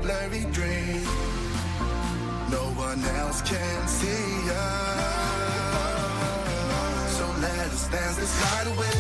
blurry dream. No one else can see us. So let us dance this night away.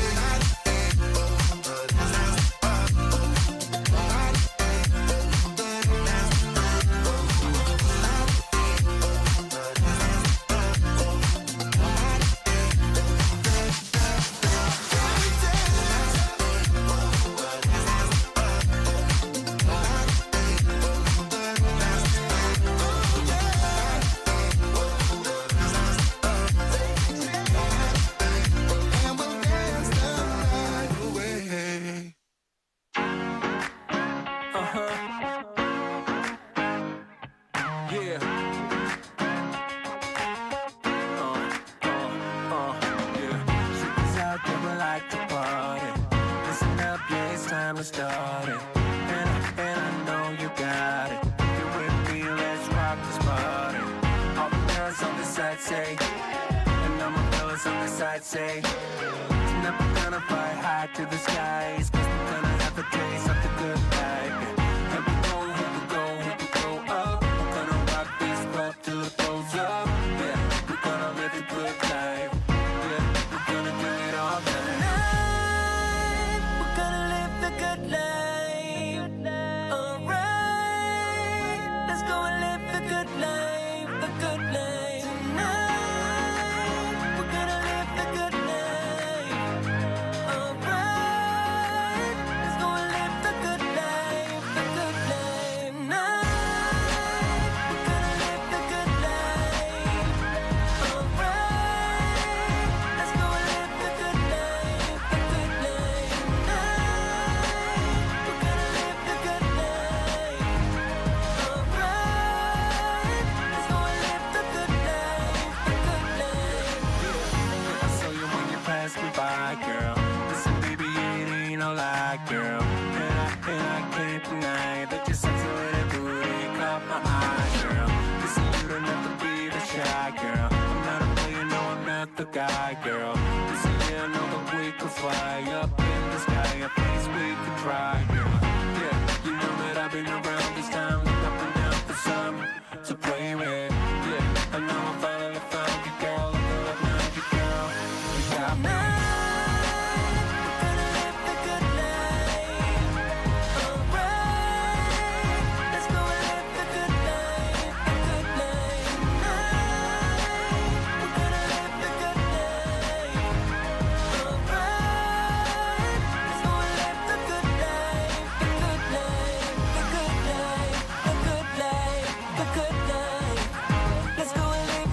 Let's go and live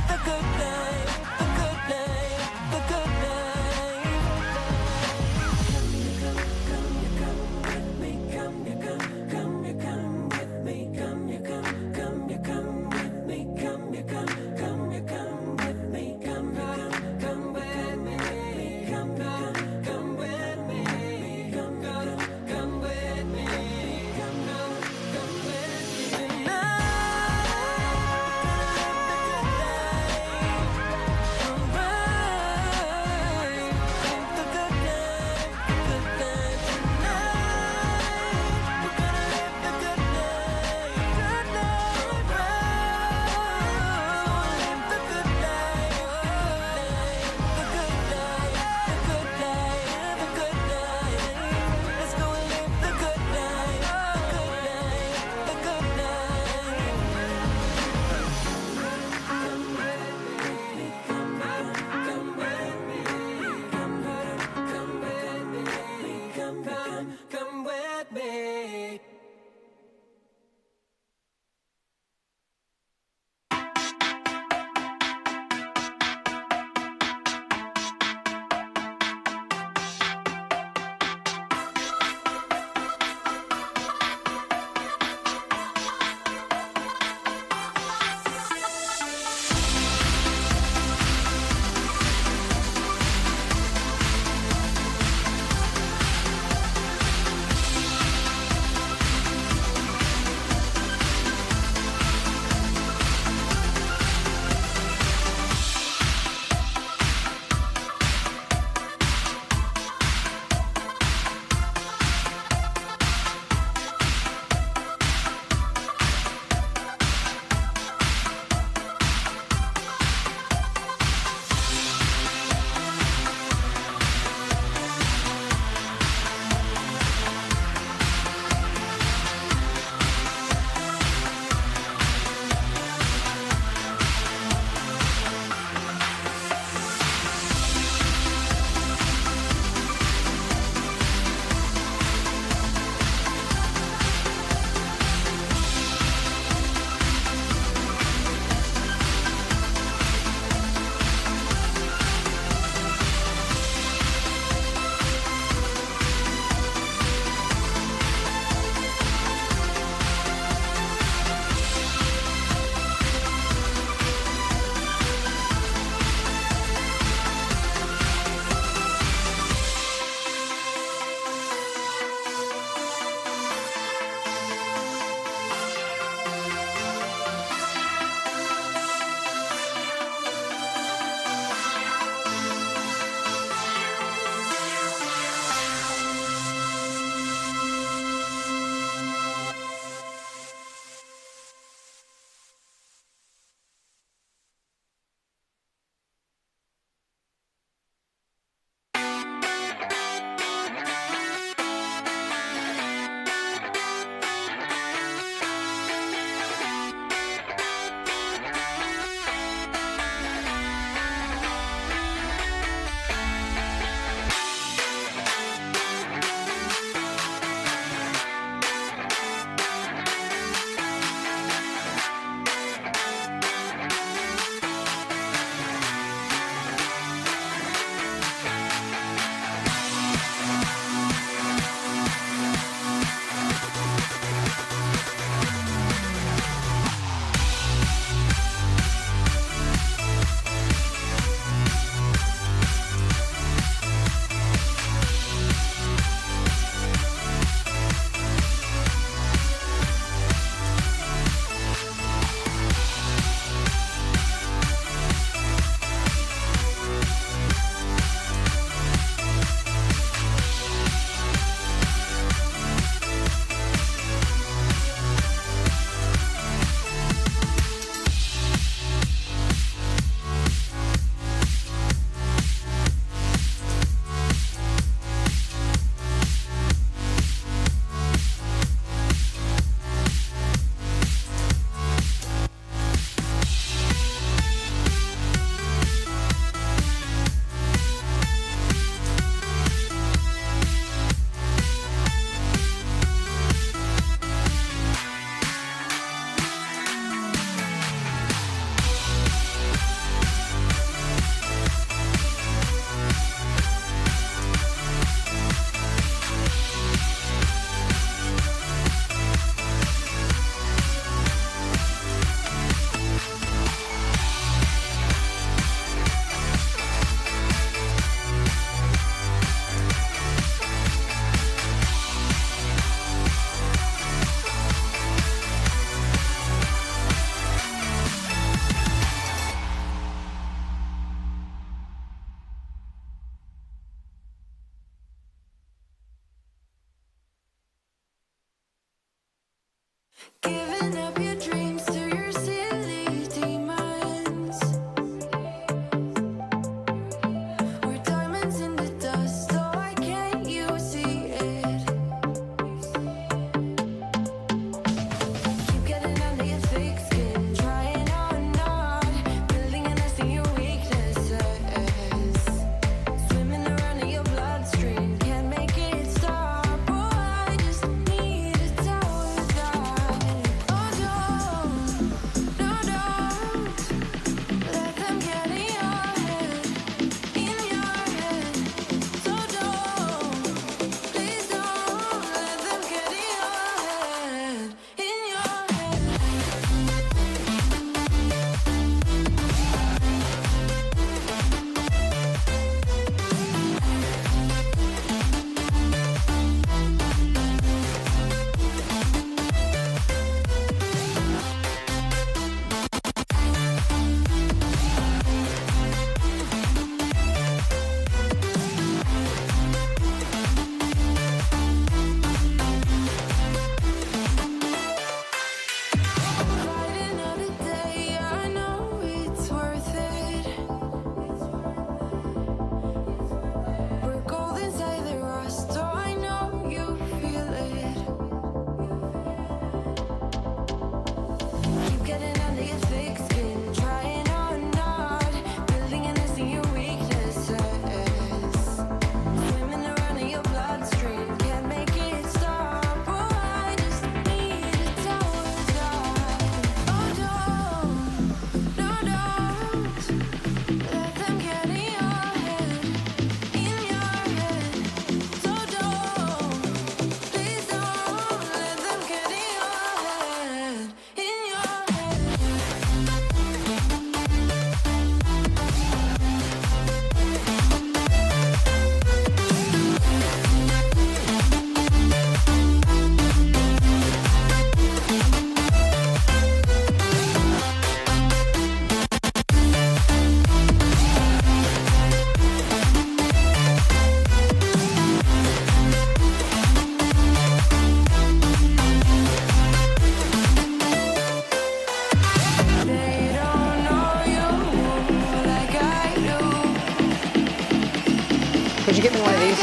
Could you get me one of these?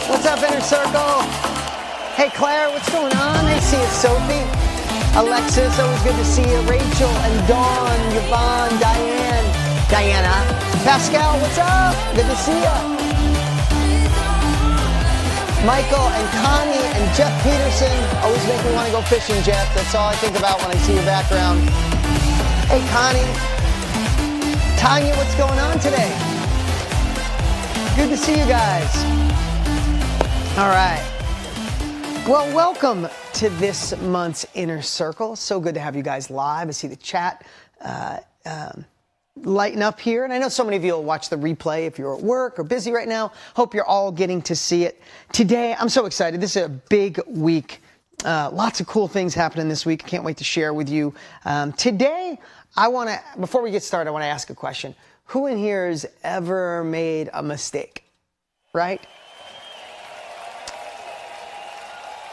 What's up, Inner Circle? Hey, Claire, what's going on? Hey, see you, Sophie. Alexis, always good to see you. Rachel and Dawn, Yvonne, Diana. Pascal, what's up? Good to see you. Michael and Connie and Jeff Peterson. Always make me want to go fishing, Jeff. That's all I think about when I see your background. Hey, Connie. Tanya, what's going on today? Good to see you guys. All right. Well, welcome to this month's Inner Circle. So good to have you guys live. I see the chat lighten up here. And I know so many of you will watch the replay if you're at work or busy right now. Hope you're all getting to see it. Today, I'm so excited. This is a big week. Lots of cool things happening this week. Can't wait to share with you. Today, before we get started, I want to ask a question. Who in here has ever made a mistake? Right?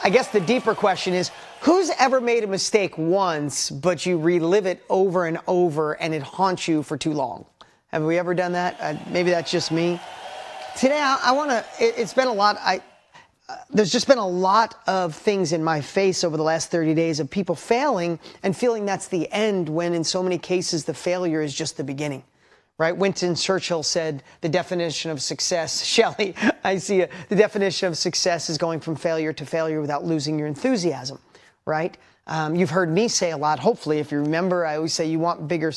I guess the deeper question is, who's ever made a mistake once, but you relive it over and over and it haunts you for too long? Have we ever done that? Maybe that's just me. Today, it's been a lot. There's just been a lot of things in my face over the last 30 days of people failing and feeling that's the end, when in so many cases the failure is just the beginning. Right? Winston Churchill said the definition of success, Shelley, I see you. The definition of success is going from failure to failure without losing your enthusiasm. Right? You've heard me say a lot, hopefully, if you remember, I always say you want bigger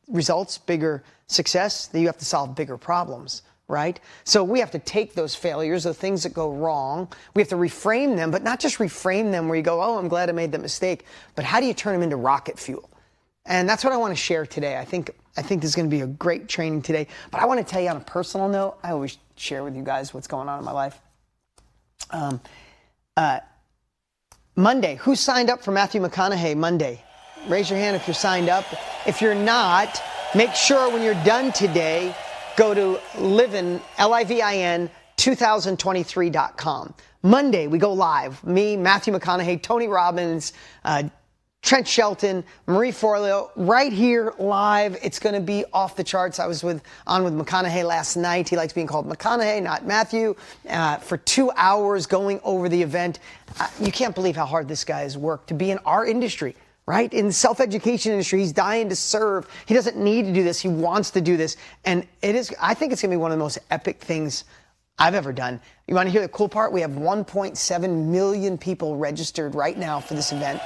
results, bigger success, then you have to solve bigger problems. Right? So we have to take those failures, the things that go wrong, we have to reframe them, but not just reframe them where you go, oh, I'm glad I made that mistake, but how do you turn them into rocket fuel? And that's what I want to share today. I think this is going to be a great training today. But I want to tell you on a personal note, I always share with you guys what's going on in my life. Monday, who signed up for Matthew McConaughey Monday? Raise your hand if you're signed up. If you're not, make sure when you're done today, go to livin, Livin, 2023.com. Monday, we go live. Me, Matthew McConaughey, Tony Robbins, Trent Shelton, Marie Forleo, right here live. It's going to be off the charts. I was on with McConaughey last night. He likes being called McConaughey, not Matthew, for 2 hours going over the event. You can't believe how hard this guy has worked to be in our industry, right? In the self-education industry, he's dying to serve. He doesn't need to do this. He wants to do this. And I think it's going to be one of the most epic things I've ever done. You want to hear the cool part? We have 1.7 million people registered right now for this event.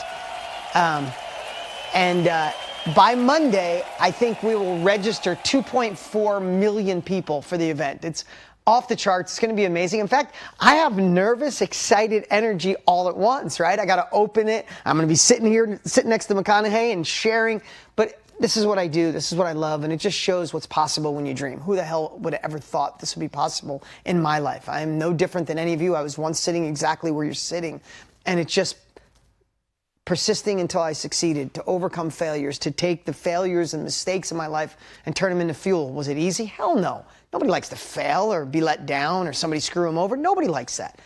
By Monday, I think we will register 2.4 million people for the event. It's off the charts. It's going to be amazing. In fact, I have nervous, excited energy all at once, right? I got to open it. I'm going to be sitting next to McConaughey and sharing. But this is what I do. This is what I love. And it just shows what's possible when you dream. Who the hell would have ever thought this would be possible in my life? I am no different than any of you. I was once sitting exactly where you're sitting. And it's just persisting until I succeeded, to overcome failures, to take the failures and mistakes in my life and turn them into fuel. Was it easy? Hell no. Nobody likes to fail or be let down or somebody screw them over. Nobody likes that.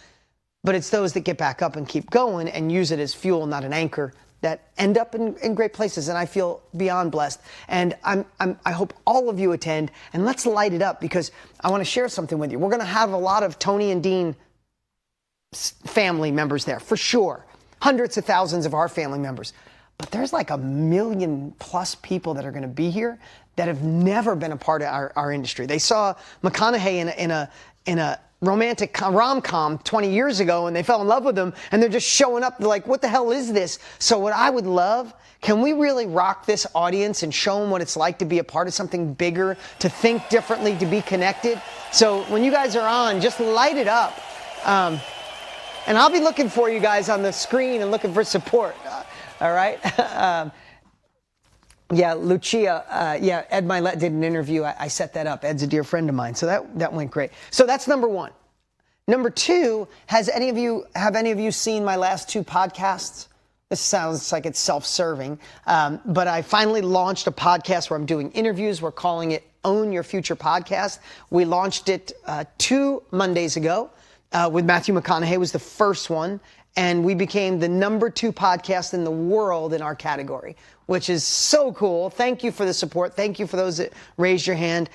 But it's those that get back up and keep going and use it as fuel, not an anchor, that end up in great places. And I feel beyond blessed. And I hope all of you attend. And let's light it up, because I want to share something with you. We're going to have a lot of Tony and Dean family members there, for sure. Hundreds of thousands of our family members. But there's like 1 million plus people that are going to be here that have never been a part of our industry. They saw McConaughey in a romantic rom-com 20 years ago, and they fell in love with him, and they're just showing up. They're like, what the hell is this? So what I would love, can we really rock this audience and show them what it's like to be a part of something bigger, to think differently, to be connected? So when you guys are on, just light it up. And I'll be looking for you guys on the screen and looking for support. All right? Yeah, Lucia, Ed Milet did an interview. I set that up. Ed's a dear friend of mine. So that went great. So that's number one. Number two, have any of you seen my last 2 podcasts? This sounds like it's self-serving. But I finally launched a podcast where I'm doing interviews. We're calling it Own Your Future Podcast. We launched it 2 Mondays ago. with Matthew McConaughey was the first one, and we became the #2 podcast in the world in our category, which is so cool. Thank you for the support. Thank you for those that raised your hand.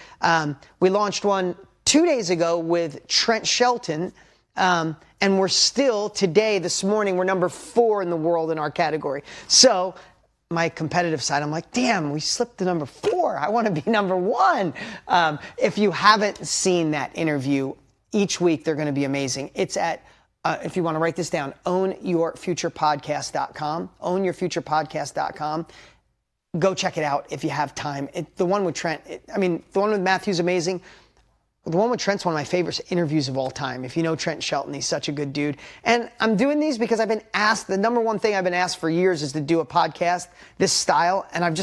We launched one 2 days ago with Trent Shelton, and we're still today, this morning, we're #4 in the world in our category. So my competitive side, I'm like, damn, we slipped to #4. I want to be #1. If you haven't seen that interview, each week they're going to be amazing. It's at, if you want to write this down, ownyourfuturepodcast.com, ownyourfuturepodcast.com. Go check it out if you have time. The one with Trent, the one with Matthew's amazing. The one with Trent's one of my favorite interviews of all time. If you know Trent Shelton, he's such a good dude. And I'm doing these because I've been asked, the #1 thing I've been asked for years is to do a podcast this style, and I've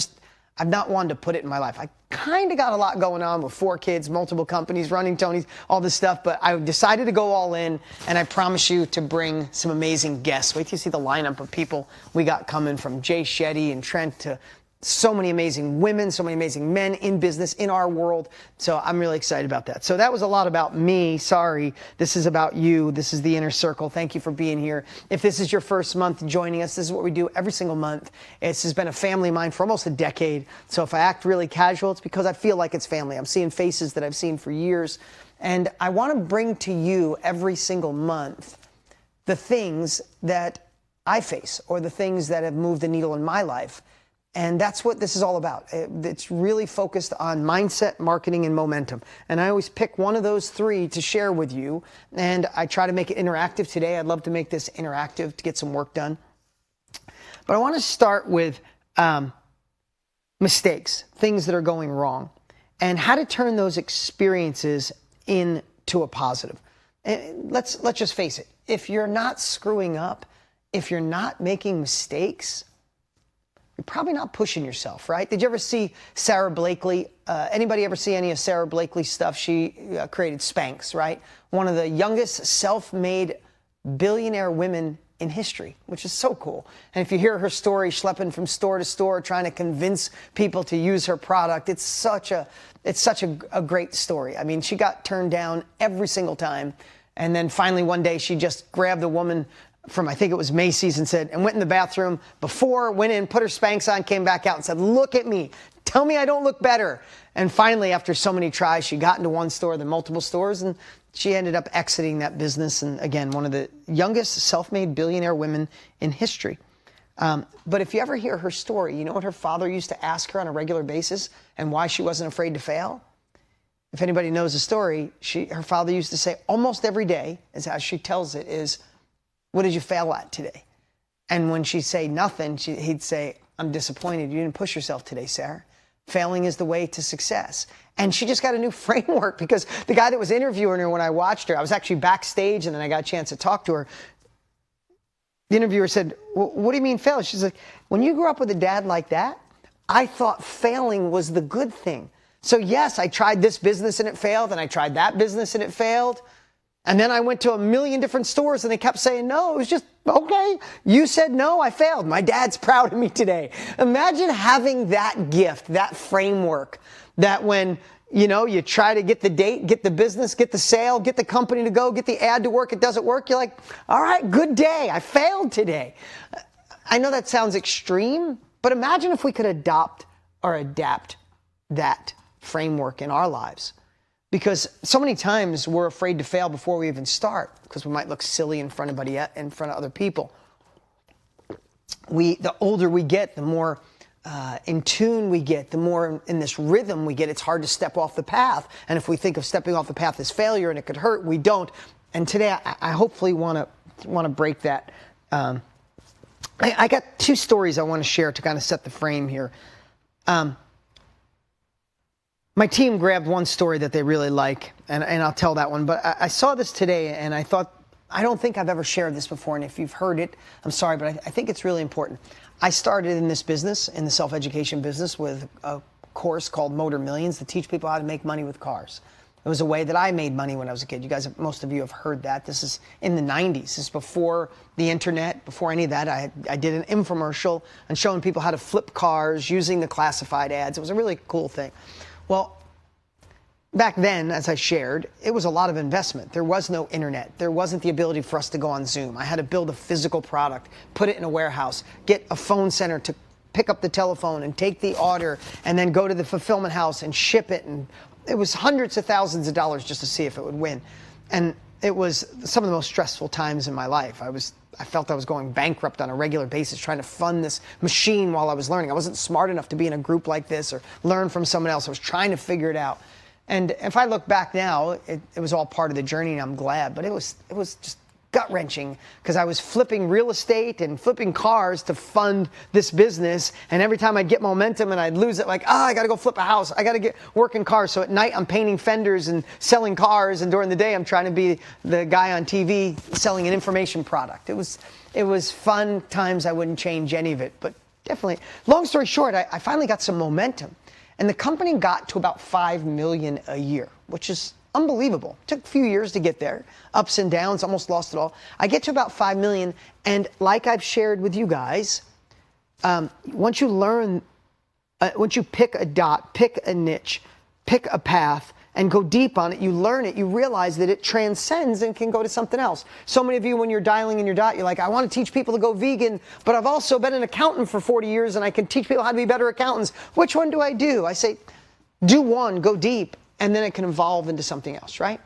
not wanted to put it in my life. I kind of got a lot going on with 4 kids, multiple companies, running Tony's, all this stuff, but I decided to go all in, and I promise you to bring some amazing guests. Wait till you see the lineup of people we got coming, from Jay Shetty and Trent to so many amazing women, so many amazing men in business, in our world. So I'm really excited about that. So that was a lot about me. Sorry. This is about you. This is the inner circle. Thank you for being here. If this is your first month joining us, this is what we do every single month. This has been a family of mine for almost a decade. So if I act really casual, it's because I feel like it's family. I'm seeing faces that I've seen for years. And I want to bring to you every single month the things that I face, or the things that have moved the needle in my life. And that's what this is all about. It's really focused on mindset, marketing, and momentum. And I always pick one of those 3 to share with you. And I try to make it interactive today. I'd love to make this interactive to get some work done. But I want to start with mistakes, things that are going wrong, and how to turn those experiences into a positive. And let's just face it. If you're not screwing up, if you're not making mistakes, you're probably not pushing yourself, right? Did you ever see Sarah Blakely? Anybody ever see any of Sarah Blakely's stuff? She created Spanx, right? One of the youngest self-made billionaire women in history, which is so cool. And if you hear her story, schlepping from store to store, trying to convince people to use her product, it's such a great story. I mean, she got turned down every single time. And then finally one day she just grabbed the woman from, I think it was Macy's, and went in the bathroom before, went in, put her Spanx on, came back out and said, look at me, tell me I don't look better. And finally, after so many tries, she got into one store, then multiple stores, and she ended up exiting that business. And again, one of the youngest self-made billionaire women in history. But if you ever hear her story, you know what her father used to ask her on a regular basis and why she wasn't afraid to fail? If anybody knows the story, her father used to say almost every day, as she tells it, is, what did you fail at today? And when she'd say nothing, he'd say, I'm disappointed. You didn't push yourself today, Sarah. Failing is the way to success. And she just got a new framework, because the guy that was interviewing her when I watched her, I was actually backstage and then I got a chance to talk to her. The interviewer said, well, what do you mean fail? She's like, when you grew up with a dad like that, I thought failing was the good thing. So yes, I tried this business and it failed, and I tried that business and it failed. And then I went to a million different stores and they kept saying no. It was just, okay, you said no, I failed. My dad's proud of me today. Imagine having that gift, that framework, that when, you try to get the date, get the business, get the sale, get the company to go, get the ad to work, it doesn't work. You're like, all right, good day. I failed today. I know that sounds extreme, but imagine if we could adopt or adapt that framework in our lives. Because so many times we're afraid to fail before we even start, because we might look silly in front of other people. The older we get, the more in tune we get, the more in this rhythm we get. It's hard to step off the path. And if we think of stepping off the path as failure and it could hurt, we don't. And today I hopefully want to break that. I got 2 stories I want to share to kind of set the frame here. My team grabbed one story that they really like, and I'll tell that one. But I saw this today, and I thought, I don't think I've ever shared this before, and if you've heard it, I'm sorry, but I think it's really important. I started in this business, in the self-education business, with a course called Motor Millions to teach people how to make money with cars. It was a way that I made money when I was a kid. You guys, most of you have heard that. This is in the 90s. This is before the internet, before any of that. I did an infomercial and showing people how to flip cars using the classified ads. It was a really cool thing. Well, back then, as I shared, it was a lot of investment. There was no internet. There wasn't the ability for us to go on Zoom. I had to build a physical product, put it in a warehouse, get a phone center to pick up the telephone and take the order, and then go to the fulfillment house and ship it. And it was hundreds of thousands of dollars just to see if it would win. And it was some of the most stressful times in my life. I felt I was going bankrupt on a regular basis trying to fund this machine while I was learning. I wasn't smart enough to be in a group like this or learn from someone else. I was trying to figure it out. And if I look back now, it was all part of the journey, and I'm glad. But it was just gut-wrenching because I was flipping real estate and flipping cars to fund this business. And every time I'd get momentum and I'd lose it, like, I got to go flip a house. I got to get working cars. So at night, I'm painting fenders and selling cars. And during the day, I'm trying to be the guy on TV selling an information product. It was fun times. I wouldn't change any of it. But definitely, long story short, I finally got some momentum. And the company got to about $5 million a year, which is unbelievable. It took a few years to get there. Ups and downs, almost lost it all. I get to about $5 million, and like I've shared with you guys, once you learn, once you pick a dot, pick a niche, pick a path, and go deep on it, you learn it, you realize that it transcends and can go to something else. So many of you, when you're dialing in your dot, you're like, I want to teach people to go vegan, but I've also been an accountant for 40 years, and I can teach people how to be better accountants. Which one do? I say, do one, go deep, and then it can evolve into something else, right?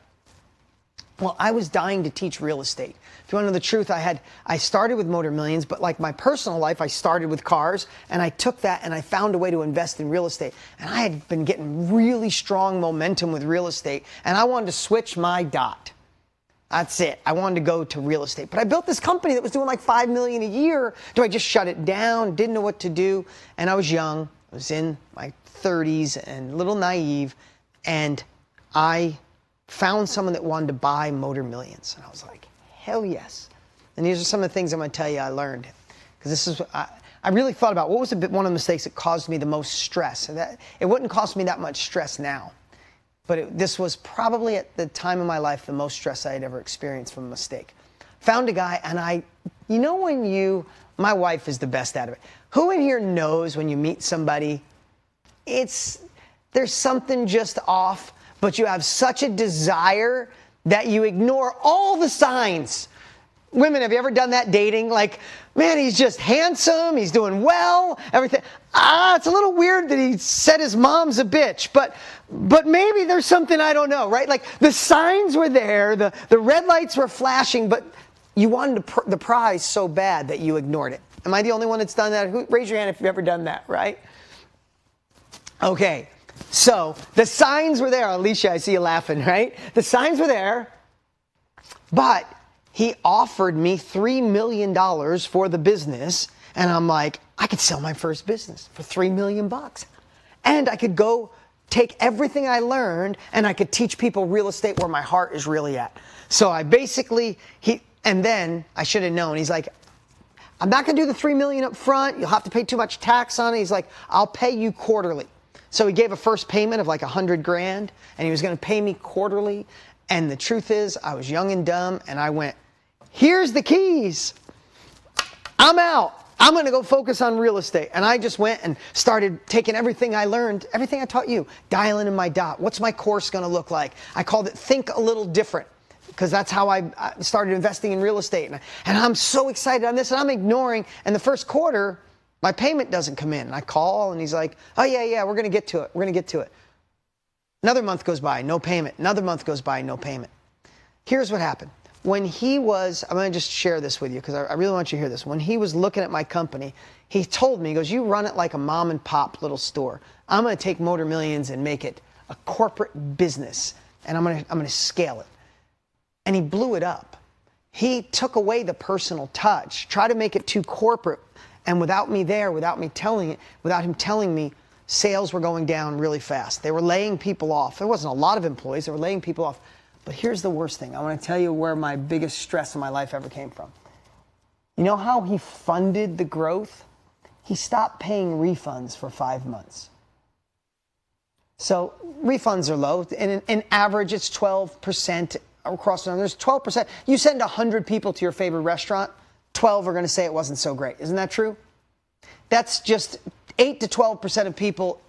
Well, I was dying to teach real estate. If you want to know the truth, I started with Motor Millions, but like my personal life, I started with cars, and I took that and I found a way to invest in real estate. And I had been getting really strong momentum with real estate, and I wanted to switch my dot. That's it. I wanted to go to real estate. But I built this company that was doing like $5 million a year. Do I just shut it down? Didn't know what to do. And I was young. I was in my 30s and a little naive, and I found someone that wanted to buy Motor Millions. And I was like, hell yes. And these are some of the things I'm going to tell you I learned. Because this is, I really thought about what was one of the mistakes that caused me the most stress. And that, it wouldn't cost me that much stress now. But this was probably at the time of my life the most stress I had ever experienced from a mistake. Found a guy, and you know when my wife is the best at it. Who in here knows when you meet somebody, there's something just off, but you have such a desire that you ignore all the signs. Women, have you ever done that dating? Like, man, he's just handsome, he's doing well, everything. It's a little weird that he said his mom's a bitch, but maybe there's something I don't know, right? Like, the signs were there, the red lights were flashing, but you wanted the prize so bad that you ignored it. Am I the only one that's done that? Raise your hand if you've ever done that, right? Okay. So the signs were there. Alicia, I see you laughing, right? The signs were there, but he offered me $3 million for the business, and I'm like, I could sell my first business for $3 million. And I could go take everything I learned, and I could teach people real estate where my heart is really at. So I basically, and then I should have known. He's like, I'm not going to do the $3 million up front. You'll have to pay too much tax on it. He's like, I'll pay you quarterly. So he gave a first payment of like $100,000, and he was going to pay me quarterly. And the truth is, I was young and dumb, and I went, here's the keys. I'm out. I'm going to go focus on real estate. And I just went and started taking everything I learned, everything I taught you, dialing in my dot. What's my course going to look like? I called it Think a Little Different, because that's how I started investing in real estate. And I'm so excited on this, and I'm ignoring. And the first quarter, my payment doesn't come in. And I call, and he's like, oh, yeah, we're going to get to it. We're going to get to it. Another month goes by, no payment. Another month goes by, no payment. Here's what happened. When he was, I'm going to just share this with you because I really want you to hear this. When he was looking at my company, he told me, he goes, you run it like a mom and pop little store. I'm going to take Motor Millions and make it a corporate business, and I'm going to scale it. And he blew it up. He took away the personal touch, tried to make it too corporate. And without me there, without him telling me, sales were going down really fast. They were laying people off. There wasn't a lot of employees. They were laying people off. But here's the worst thing. I want to tell you where my biggest stress in my life ever came from. You know how he funded the growth? He stopped paying refunds for 5 months. So refunds are low. In average, it's 12% across the number. There's 12%. You send 100 people to your favorite restaurant, 12 are going to say it wasn't so great. Isn't that true? That's just 8 to 12% of people,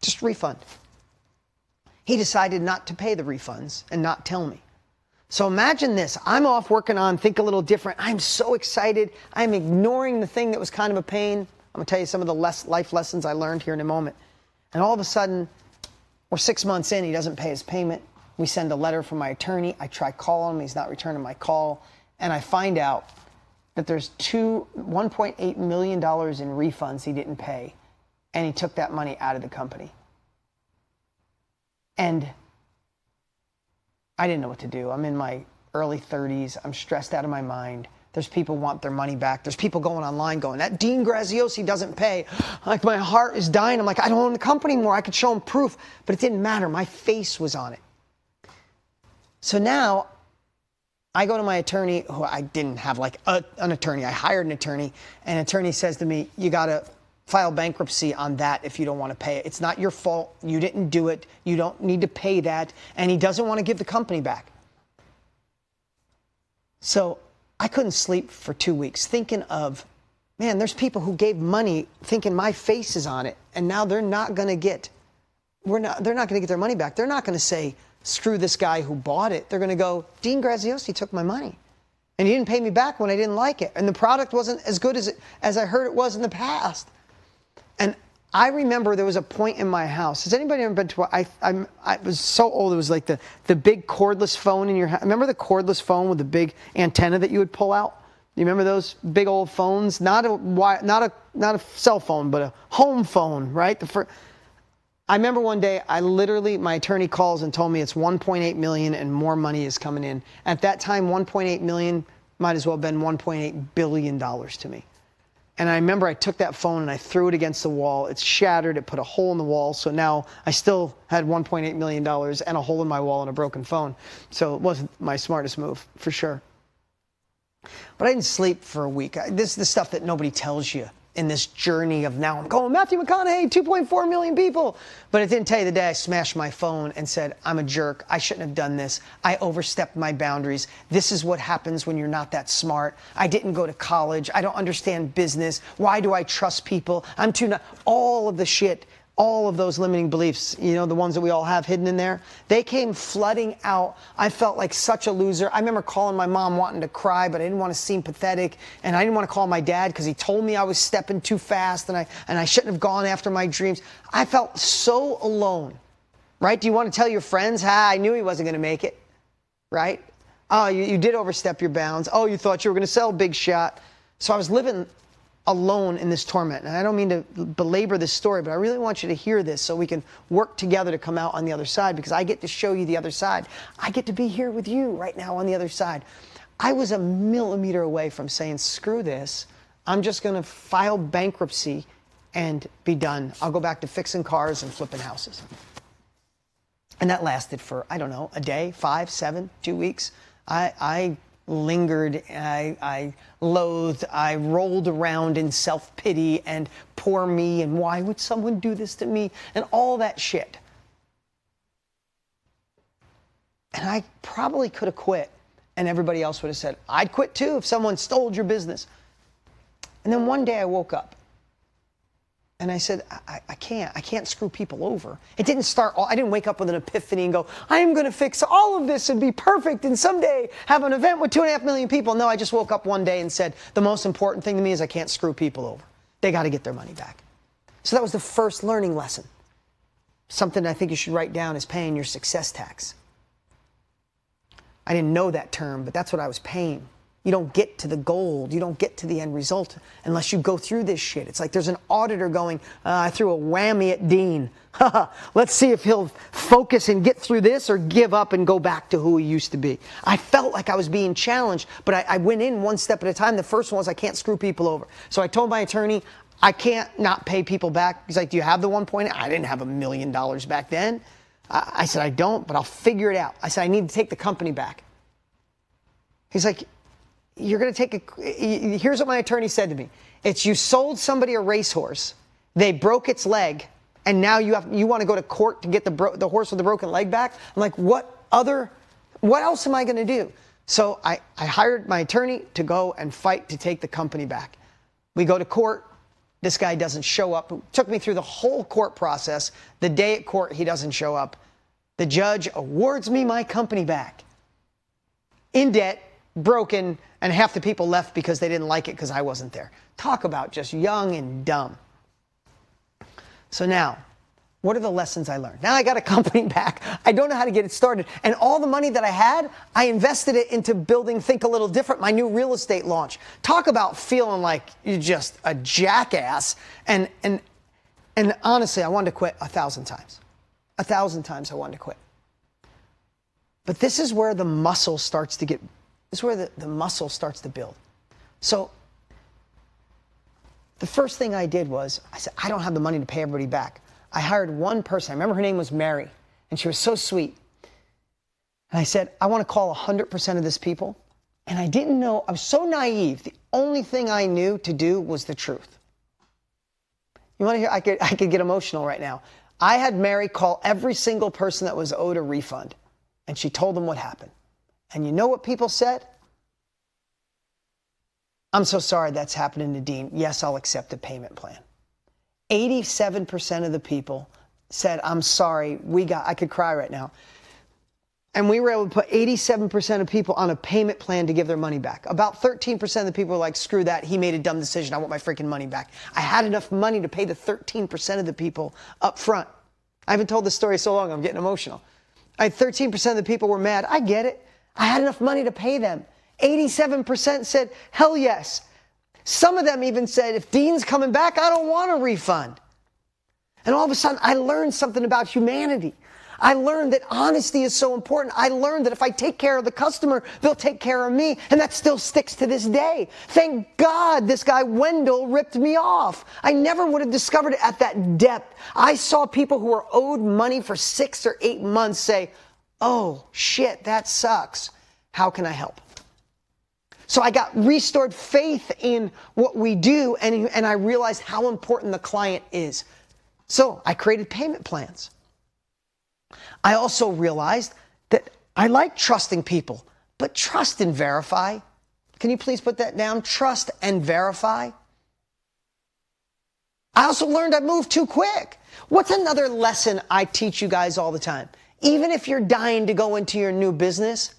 just refund. he decided not to pay the refunds and not tell me. So imagine this. I'm off working on Think a Little Different. I'm so excited. I'm ignoring the thing that was kind of a pain. I'm going to tell you some of the life lessons I learned here in a moment. And all of a sudden, we're 6 months in. He doesn't pay his payment. We send a letter from my attorney. I try calling him. He's not returning my call. And I find out that there's $1.8 million in refunds he didn't pay. And he took that money out of the company. And I didn't know what to do. I'm in my early 30s. I'm stressed out of my mind. There's people who want their money back. There's people going online going, that Dean Graziosi doesn't pay. Like, my heart is dying. I'm like, I don't own the company anymore. I could show him proof. But it didn't matter. My face was on it. So now I go to my attorney, who I didn't have like an attorney. I hired an attorney. And an attorney says to me, you got to file bankruptcy on that if you don't want to pay it. It's not your fault. You didn't do it. You don't need to pay that. And he doesn't want to give the company back. So I couldn't sleep for 2 weeks thinking of, man, there's people who gave money thinking my face is on it. And now they're not going to get, they're not going to get their money back. They're not going to say, screw this guy who bought it. They're going to go, Dean Graziosi took my money. And he didn't pay me back when I didn't like it. And the product wasn't as good as I heard it was in the past. And I remember there was a point in my house. Has anybody ever been to I was so old, it was like the big cordless phone in your house. Remember the cordless phone with the big antenna that you would pull out? You remember those big old phones? Not a cell phone, but a home phone, right? I remember one day, my attorney calls and told me it's 1.8 million and more money is coming in. At that time, 1.8 million might as well have been 1.8 billion dollars to me. And I remember I took that phone and I threw it against the wall. It shattered. It put a hole in the wall. So now I still had $1.8 million and a hole in my wall and a broken phone. So it wasn't my smartest move, for sure. But I didn't sleep for a week. This is the stuff that nobody tells you in this journey of now I'm going, Matthew McConaughey, 2.4 million people. But it didn't tell you the day I smashed my phone and said, I'm a jerk. I shouldn't have done this. I overstepped my boundaries. This is what happens when you're not that smart. I didn't go to college. I don't understand business. Why do I trust people? I'm too not. All of the shit, all of those limiting beliefs, you know, the ones that we all have hidden in there, they came flooding out. I felt like such a loser. I remember calling my mom wanting to cry, but I didn't want to seem pathetic. And I didn't want to call my dad because he told me I was stepping too fast and I shouldn't have gone after my dreams. I felt so alone, right? Do you want to tell your friends, I knew he wasn't going to make it, right? Oh, you did overstep your bounds. Oh, you thought you were going to sell Big Shot. So I was living alone in this torment. And I don't mean to belabor this story, but I really want you to hear this so we can work together to come out on the other side, because I get to show you the other side. I get to be here with you right now on the other side. I was a millimeter away from saying, screw this. I'm just going to file bankruptcy and be done. I'll go back to fixing cars and flipping houses. And that lasted for, I don't know, a day, 5, 7, 2 weeks. I lingered, I loathed, I rolled around in self-pity and poor me and why would someone do this to me and all that shit. And I probably could have quit and everybody else would have said, I'd quit too if someone stole your business. And then one day I woke up and I said, I can't screw people over. It didn't start, I didn't wake up with an epiphany and go, I am going to fix all of this and be perfect and someday have an event with 2.5 million people. No, I just woke up one day and said, the most important thing to me is I can't screw people over. They got to get their money back. So that was the first learning lesson. Something I think you should write down is paying your success tax. I didn't know that term, but that's what I was paying. You don't get to the gold. You don't get to the end result unless you go through this shit. It's like there's an auditor going, I threw a whammy at Dean. Let's see if he'll focus and get through this or give up and go back to who he used to be. I felt like I was being challenged, but I went in one step at a time. The first one was I can't screw people over. So I told my attorney, I can't not pay people back. He's like, do you have the 1.8? I didn't have $1 million back then. I said, I don't, but I'll figure it out. I said, I need to take the company back. He's like, you're going to take here's what my attorney said to me. It's you sold somebody a racehorse, they broke its leg, and now you want to go to court to get the horse with the broken leg back? I'm like, what else am I going to do? So I hired my attorney to go and fight to take the company back. We go to court. This guy doesn't show up. It took me through the whole court process. The day at court, he doesn't show up. The judge awards me my company back. In debt, broken, and half the people left because they didn't like it because I wasn't there. Talk about just young and dumb. So now, what are the lessons I learned? Now I got a company back. I don't know how to get it started. And all the money that I had, I invested it into building Think a Little Different, my new real estate launch. Talk about feeling like you're just a jackass. And honestly, I wanted to quit 1,000 times. 1,000 times I wanted to quit. But this is where the muscle starts to get, this is where the muscle starts to build. So the first thing I did was, I said, I don't have the money to pay everybody back. I hired one person. I remember her name was Mary, and she was so sweet. And I said, I want to call 100% of this people. And I didn't know, I was so naive. The only thing I knew to do was the truth. You want to hear, I could get emotional right now. I had Mary call every single person that was owed a refund. And she told them what happened. And you know what people said? I'm so sorry that's happening to Dean. Yes, I'll accept a payment plan. 87% of the people said, I'm sorry, I could cry right now. And we were able to put 87% of people on a payment plan to give their money back. About 13% of the people were like, screw that, he made a dumb decision, I want my freaking money back. I had enough money to pay the 13% of the people up front. I haven't told this story so long, I'm getting emotional. 13% of the people were mad. I get it. I had enough money to pay them. 87% said, hell yes. Some of them even said, if Dean's coming back, I don't want a refund. And all of a sudden, I learned something about humanity. I learned that honesty is so important. I learned that if I take care of the customer, they'll take care of me. And that still sticks to this day. Thank God this guy Wendell ripped me off. I never would have discovered it at that depth. I saw people who were owed money for 6 or 8 months say, oh, shit, that sucks. How can I help? So I got restored faith in what we do, and I realized how important the client is. So I created payment plans. I also realized that I like trusting people, but trust and verify. Can you please put that down? Trust and verify. I also learned I moved too quick. What's another lesson I teach you guys all the time? Even if you're dying to go into your new business,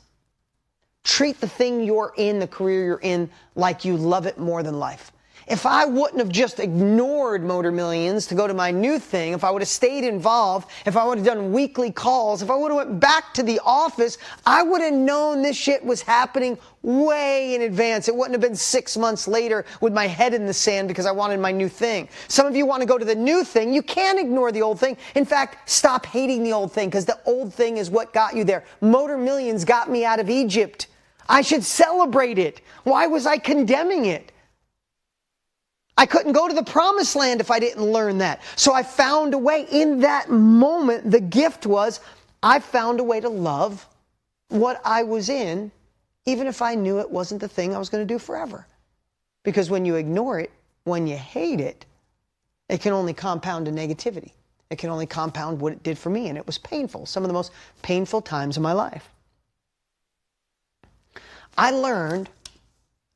treat the thing you're in, the career you're in, like you love it more than life. If I wouldn't have just ignored Motor Millions to go to my new thing, if I would have stayed involved, if I would have done weekly calls, if I would have went back to the office, I would have known this shit was happening way in advance. It wouldn't have been 6 months later with my head in the sand because I wanted my new thing. Some of you want to go to the new thing. You can't ignore the old thing. In fact, stop hating the old thing because the old thing is what got you there. Motor Millions got me out of Egypt. I should celebrate it. Why was I condemning it? I couldn't go to the promised land if I didn't learn that. So I found a way. In that moment, the gift was I found a way to love what I was in, even if I knew it wasn't the thing I was going to do forever. Because when you ignore it, when you hate it, it can only compound to negativity. It can only compound what it did for me, and it was painful. Some of the most painful times of my life. I learned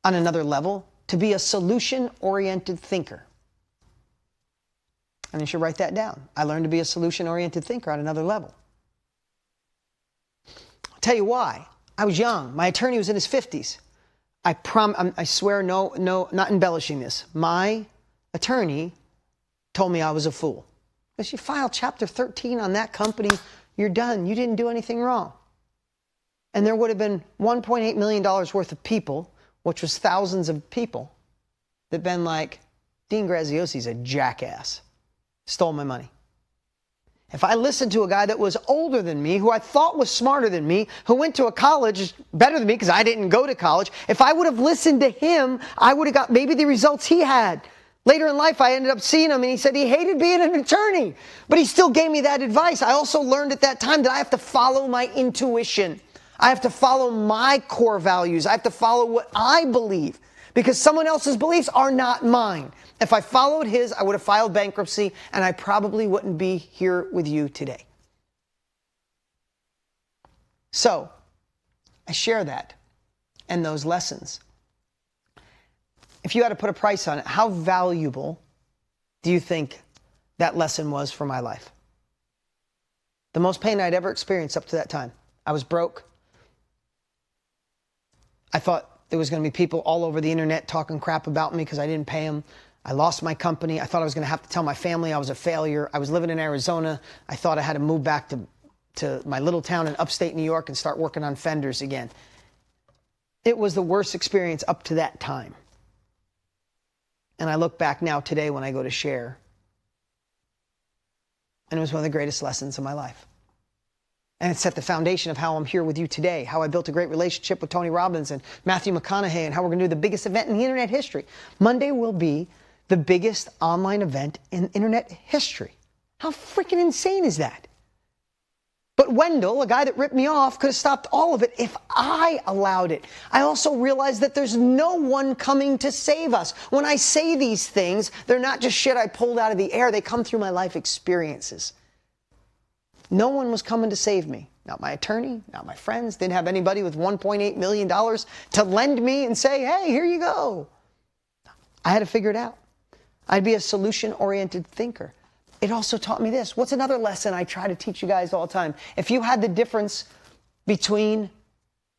on another level to be a solution-oriented thinker. And you should write that down. I learned to be a solution-oriented thinker on another level. I'll tell you why. I was young. My attorney was in his 50s. I swear, no, not embellishing this. My attorney told me I was a fool. If you file Chapter 13 on that company, you're done. You didn't do anything wrong. And there would have been $1.8 million worth of people, which was thousands of people, that been like, Dean Graziosi's a jackass. Stole my money. If I listened to a guy that was older than me, who I thought was smarter than me, who went to a college better than me because I didn't go to college, if I would have listened to him, I would have got maybe the results he had. Later in life, I ended up seeing him, and he said he hated being an attorney, but he still gave me that advice. I also learned at that time that I have to follow my intuition. I have to follow my core values. I have to follow what I believe, because someone else's beliefs are not mine. If I followed his, I would have filed bankruptcy, and I probably wouldn't be here with you today. So, I share that and those lessons. If you had to put a price on it, how valuable do you think that lesson was for my life? The most pain I'd ever experienced up to that time. I was broke. I thought there was going to be people all over the internet talking crap about me because I didn't pay them. I lost my company. I thought I was going to have to tell my family I was a failure. I was living in Arizona. I thought I had to move back to my little town in upstate New York and start working on fenders again. It was the worst experience up to that time. And I look back now today when I go to share, and it was one of the greatest lessons of my life. And it set the foundation of how I'm here with you today, how I built a great relationship with Tony Robbins and Matthew McConaughey, and how we're going to do the biggest event in the internet history. Monday will be the biggest online event in internet history. How freaking insane is that? But Wendell, a guy that ripped me off, could have stopped all of it if I allowed it. I also realized that there's no one coming to save us. When I say these things, they're not just shit I pulled out of the air. They come through my life experiences. No one was coming to save me. Not my attorney, not my friends. Didn't have anybody with $1.8 million to lend me and say, hey, here you go. I had to figure it out. I'd be a solution-oriented thinker. It also taught me this. What's another lesson I try to teach you guys all the time? If you had the difference between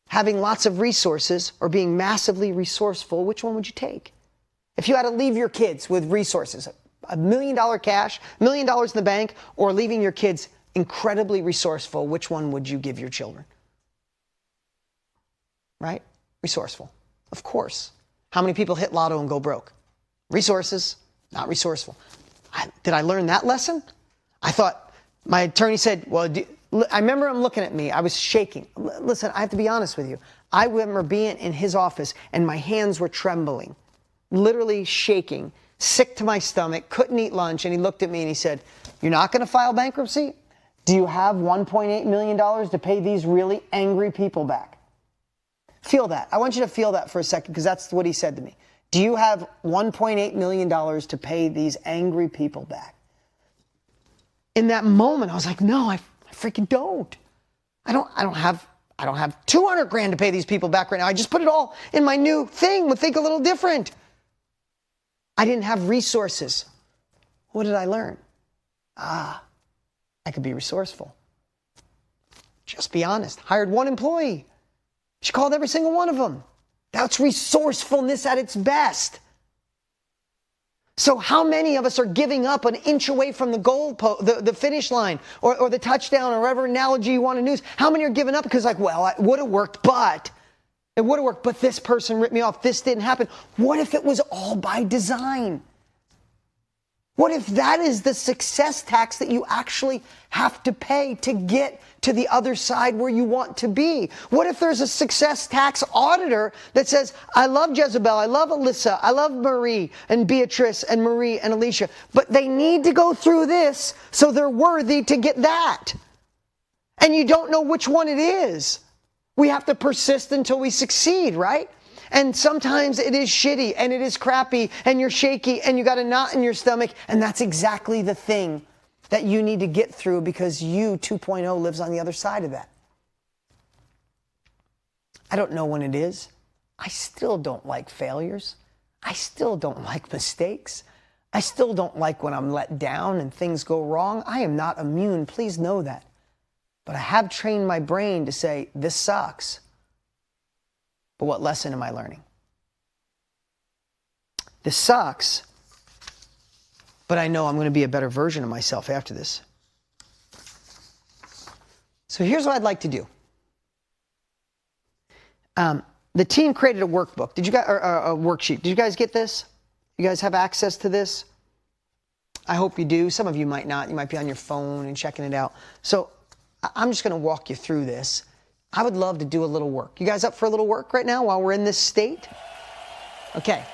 having lots of resources or being massively resourceful, which one would you take? If you had to leave your kids with resources, $1 million cash, $1 million in the bank, or leaving your kids incredibly resourceful, which one would you give your children? Right? Resourceful. Of course. How many people hit lotto and go broke? Resources, not resourceful. Did I learn that lesson? I thought, my attorney said, well, I remember him looking at me. I was shaking. Listen, I have to be honest with you. I remember being in his office and my hands were trembling, literally shaking, sick to my stomach, couldn't eat lunch. And he looked at me and he said, you're not going to file bankruptcy? Do you have $1.8 million to pay these really angry people back? Feel that. I want you to feel that for a second because that's what he said to me. Do you have $1.8 million to pay these angry people back? In that moment, I was like, no, I freaking don't. I don't have 200 grand to pay these people back right now. I just put it all in my new thing. Would think a little different. I didn't have resources. What did I learn? I could be resourceful. Just be honest. Hired one employee. She called every single one of them. That's resourcefulness at its best. So how many of us are giving up an inch away from the goal the finish line or the touchdown or whatever analogy you want to use? How many are giving up because like, well, it would have worked, but it would have worked, but this person ripped me off. This didn't happen. What if it was all by design? What if that is the success tax that you actually have to pay to get to the other side where you want to be? What if there's a success tax auditor that says, I love Jezebel, I love Alyssa, I love Marie and Beatrice and Marie and Alicia, but they need to go through this so they're worthy to get that. And you don't know which one it is. We have to persist until we succeed, right? And sometimes it is shitty and it is crappy and you're shaky and you got a knot in your stomach. And that's exactly the thing that you need to get through because you 2.0 lives on the other side of that. I don't know when it is. I still don't like failures. I still don't like mistakes. I still don't like when I'm let down and things go wrong. I am not immune. Please know that. But I have trained my brain to say, this sucks. But what lesson am I learning? This sucks, but I know I'm going to be a better version of myself after this. So here's what I'd like to do. The team created a workbook. Did you guys, or a worksheet? Did you guys get this? You guys have access to this? I hope you do. Some of you might not. You might be on your phone and checking it out. So I'm just going to walk you through this. I would love to do a little work. You guys up for a little work right now while we're in this state? Okay.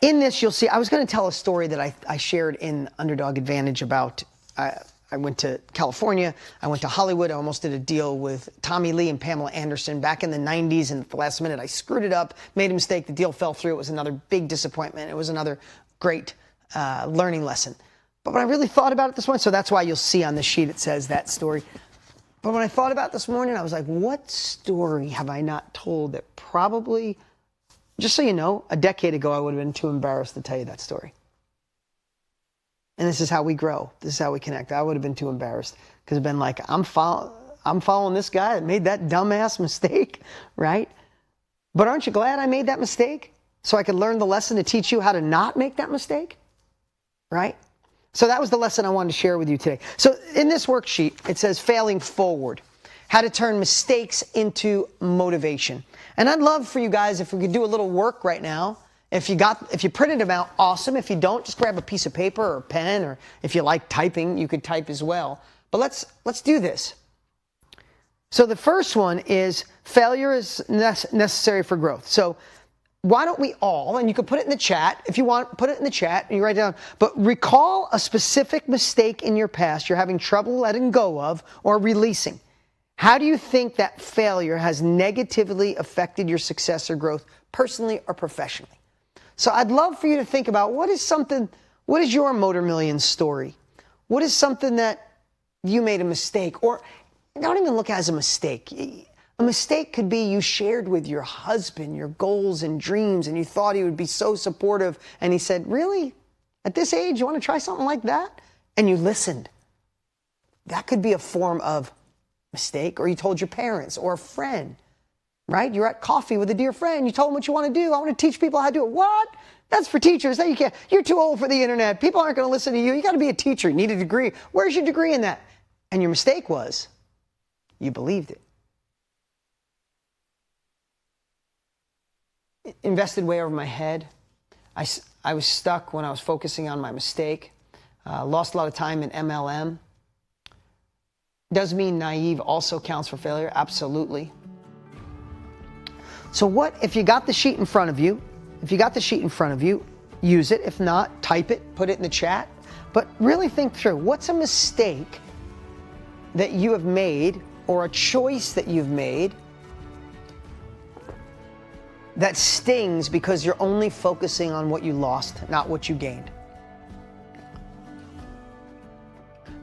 In this, you'll see, I was going to tell a story that I shared in Underdog Advantage about, I went to California, I went to Hollywood, I almost did a deal with Tommy Lee and Pamela Anderson back in the 90s, and at the last minute I screwed it up, made a mistake, the deal fell through. It was another big disappointment. It was another great learning lesson. But when I really thought about it this morning, so that's why you'll see on the sheet it says that story. But when I thought about it this morning, I was like, what story have I not told that probably, just so you know, a decade ago I would have been too embarrassed to tell you that story. And this is how we grow. This is how we connect. I would have been too embarrassed because I've been like, I'm following this guy that made that dumbass mistake, right? But aren't you glad I made that mistake so I could learn the lesson to teach you how to not make that mistake, right? So that was the lesson I wanted to share with you today. So in this worksheet, it says failing forward, how to turn mistakes into motivation. And I'd love for you guys if we could do a little work right now. If you printed them out, awesome. If you don't, just grab a piece of paper or a pen, or if you like typing, you could type as well. But let's do this. So the first one is failure is necessary for growth. So why don't we all, and you can put it in the chat, if you want, put it in the chat and you write it down, but recall a specific mistake in your past you're having trouble letting go of or releasing. How do you think that failure has negatively affected your success or growth personally or professionally? So I'd love for you to think about what is your Motor Millions story? What is something that you made a mistake? Or don't even look at it as a mistake. A mistake could be you shared with your husband your goals and dreams and you thought he would be so supportive and he said, really? At this age, you want to try something like that? And you listened. That could be a form of mistake. Or you told your parents or a friend, right? You're at coffee with a dear friend. You told them what you want to do. I want to teach people how to do it. What? That's for teachers. You can't. You're too old for the internet. People aren't going to listen to you. You got to be a teacher. You need a degree. Where's your degree in that? And your mistake was you believed it. Invested way over my head. I was stuck when I was focusing on my mistake. Lost a lot of time in MLM. Does mean naive also counts for failure? Absolutely. So what if you got the sheet in front of you? If you got the sheet in front of you, use it. If not, type it, put it in the chat. But really think through, what's a mistake that you have made or a choice that you've made that stings because you're only focusing on what you lost, not what you gained?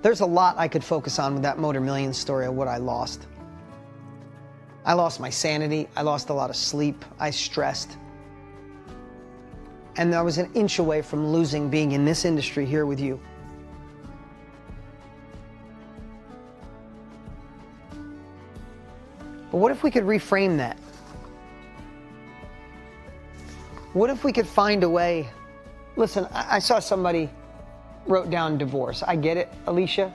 There's a lot I could focus on with that Motor Millions story of what I lost. I lost my sanity. I lost a lot of sleep. I stressed. And I was an inch away from losing being in this industry here with you. But what if we could reframe that? What if we could find a way? Listen, I saw somebody wrote down divorce. I get it, Alicia.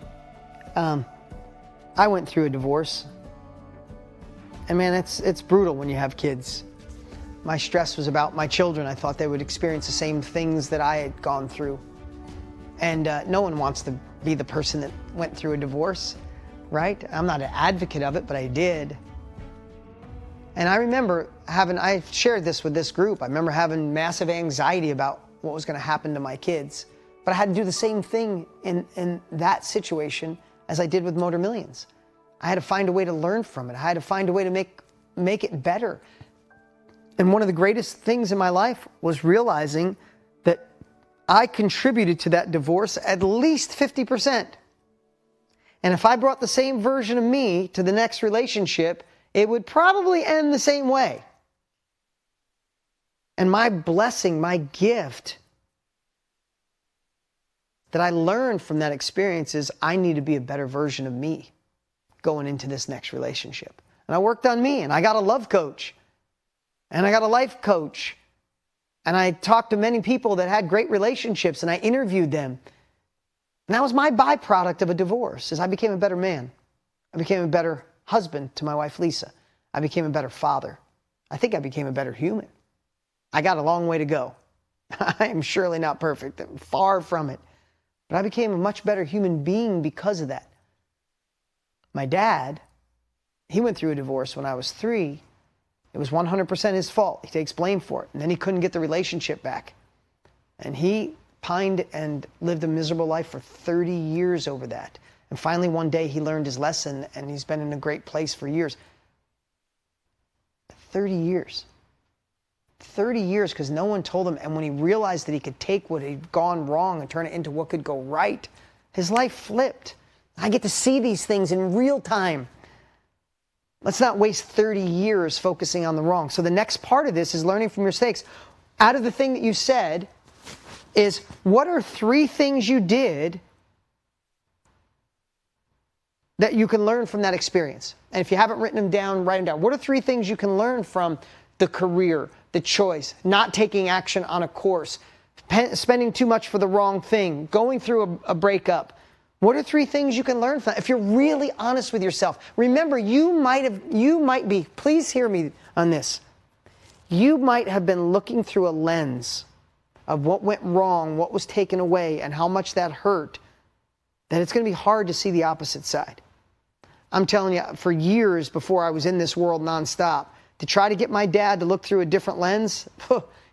I went through a divorce. And man, it's brutal when you have kids. My stress was about my children. I thought they would experience the same things that I had gone through. And no one wants to be the person that went through a divorce, right? I'm not an advocate of it, but I did. And I remember I shared this with this group. I remember having massive anxiety about what was going to happen to my kids. But I had to do the same thing in that situation as I did with Motor Millions. I had to find a way to learn from it. I had to find a way to make it better. And one of the greatest things in my life was realizing that I contributed to that divorce at least 50%. And if I brought the same version of me to the next relationship, it would probably end the same way. And my blessing, my gift that I learned from that experience is I need to be a better version of me going into this next relationship. And I worked on me, and I got a love coach, and I got a life coach, and I talked to many people that had great relationships, and I interviewed them. And that was my byproduct of a divorce, is I became a better man. I became a better husband to my wife, Lisa. I became a better father. I think I became a better human. I got a long way to go. I am surely not perfect. I'm far from it. But I became a much better human being because of that. My dad, he went through a divorce when I was 3. It was 100% his fault. He takes blame for it. And then he couldn't get the relationship back. And he pined and lived a miserable life for 30 years over that. And finally, one day, he learned his lesson, and he's been in a great place for years. 30 years. 30 years because no one told him. And when he realized that he could take what had gone wrong and turn it into what could go right, his life flipped. I get to see these things in real time. Let's not waste 30 years focusing on the wrong. So the next part of this is learning from your mistakes. Out of the thing that you said, is what are 3 things you did that you can learn from that experience? And if you haven't written them down, write them down. What are 3 things you can learn from the career, the choice, not taking action on a course, spending too much for the wrong thing, going through a breakup? What are 3 things you can learn from that? If you're really honest with yourself, remember, you might be, please hear me on this. You might have been looking through a lens of what went wrong, what was taken away, and how much that hurt, that it's going to be hard to see the opposite side. I'm telling you, for years before I was in this world nonstop, to try to get my dad to look through a different lens,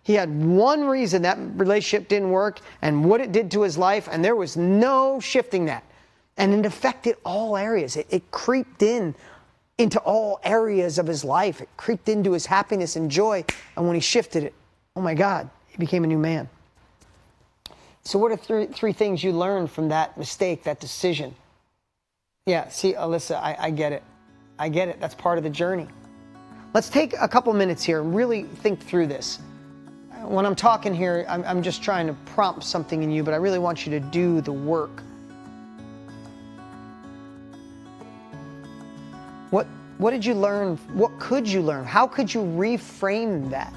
he had one reason that relationship didn't work and what it did to his life, and there was no shifting that. And it affected all areas. It creeped into all areas of his life. It creeped into his happiness and joy. And when he shifted it, oh my God, he became a new man. So what are 3 things you learned from that mistake, that decision? Yeah, see, Alyssa, I get it. I get it. That's part of the journey. Let's take a couple minutes here and really think through this. When I'm talking here, I'm just trying to prompt something in you, but I really want you to do the work. What did you learn? What could you learn? How could you reframe that?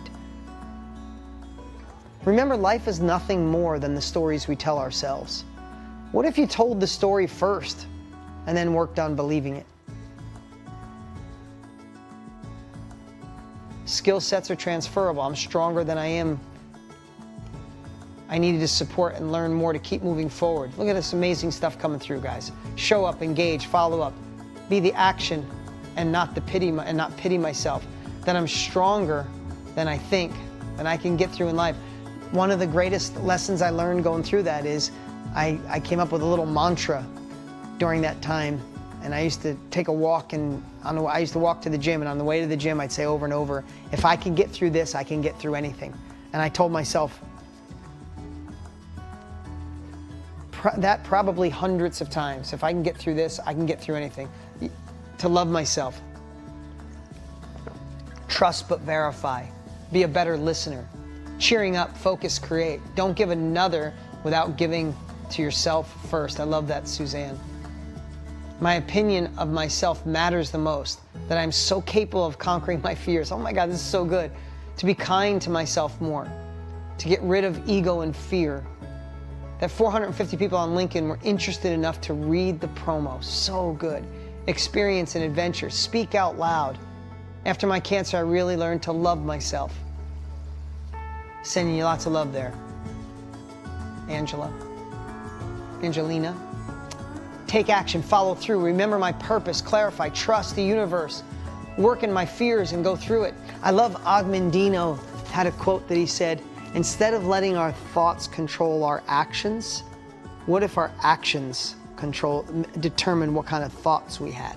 Remember, life is nothing more than the stories we tell ourselves. What if you told the story first and then worked on believing it? Skill sets are transferable. I'm stronger than I am. I needed to support and learn more to keep moving forward. Look at this amazing stuff coming through, guys. Show up, engage, follow up. Be the action and not pity myself. That I'm stronger than I think, than I can get through in life. One of the greatest lessons I learned going through that is I came up with a little mantra during that time. And I used to take a walk, and I used to walk to the gym, and on the way to the gym, I'd say over and over, if I can get through this, I can get through anything. And I told myself that probably hundreds of times. If I can get through this, I can get through anything. To love myself. Trust but verify. Be a better listener. Cheering up, focus, create. Don't give another without giving to yourself first. I love that, Suzanne. My opinion of myself matters the most, that I'm so capable of conquering my fears. Oh my God, this is so good. To be kind to myself more, to get rid of ego and fear. That 450 people on LinkedIn were interested enough to read the promo. So good. Experience and adventure. Speak out loud. After my cancer, I really learned to love myself. Sending you lots of love there. Angelina. Take action, follow through, remember my purpose, clarify, trust the universe, work in my fears and go through it. I love Agmendino had a quote that he said, instead of letting our thoughts control our actions, what if our actions determine what kind of thoughts we had?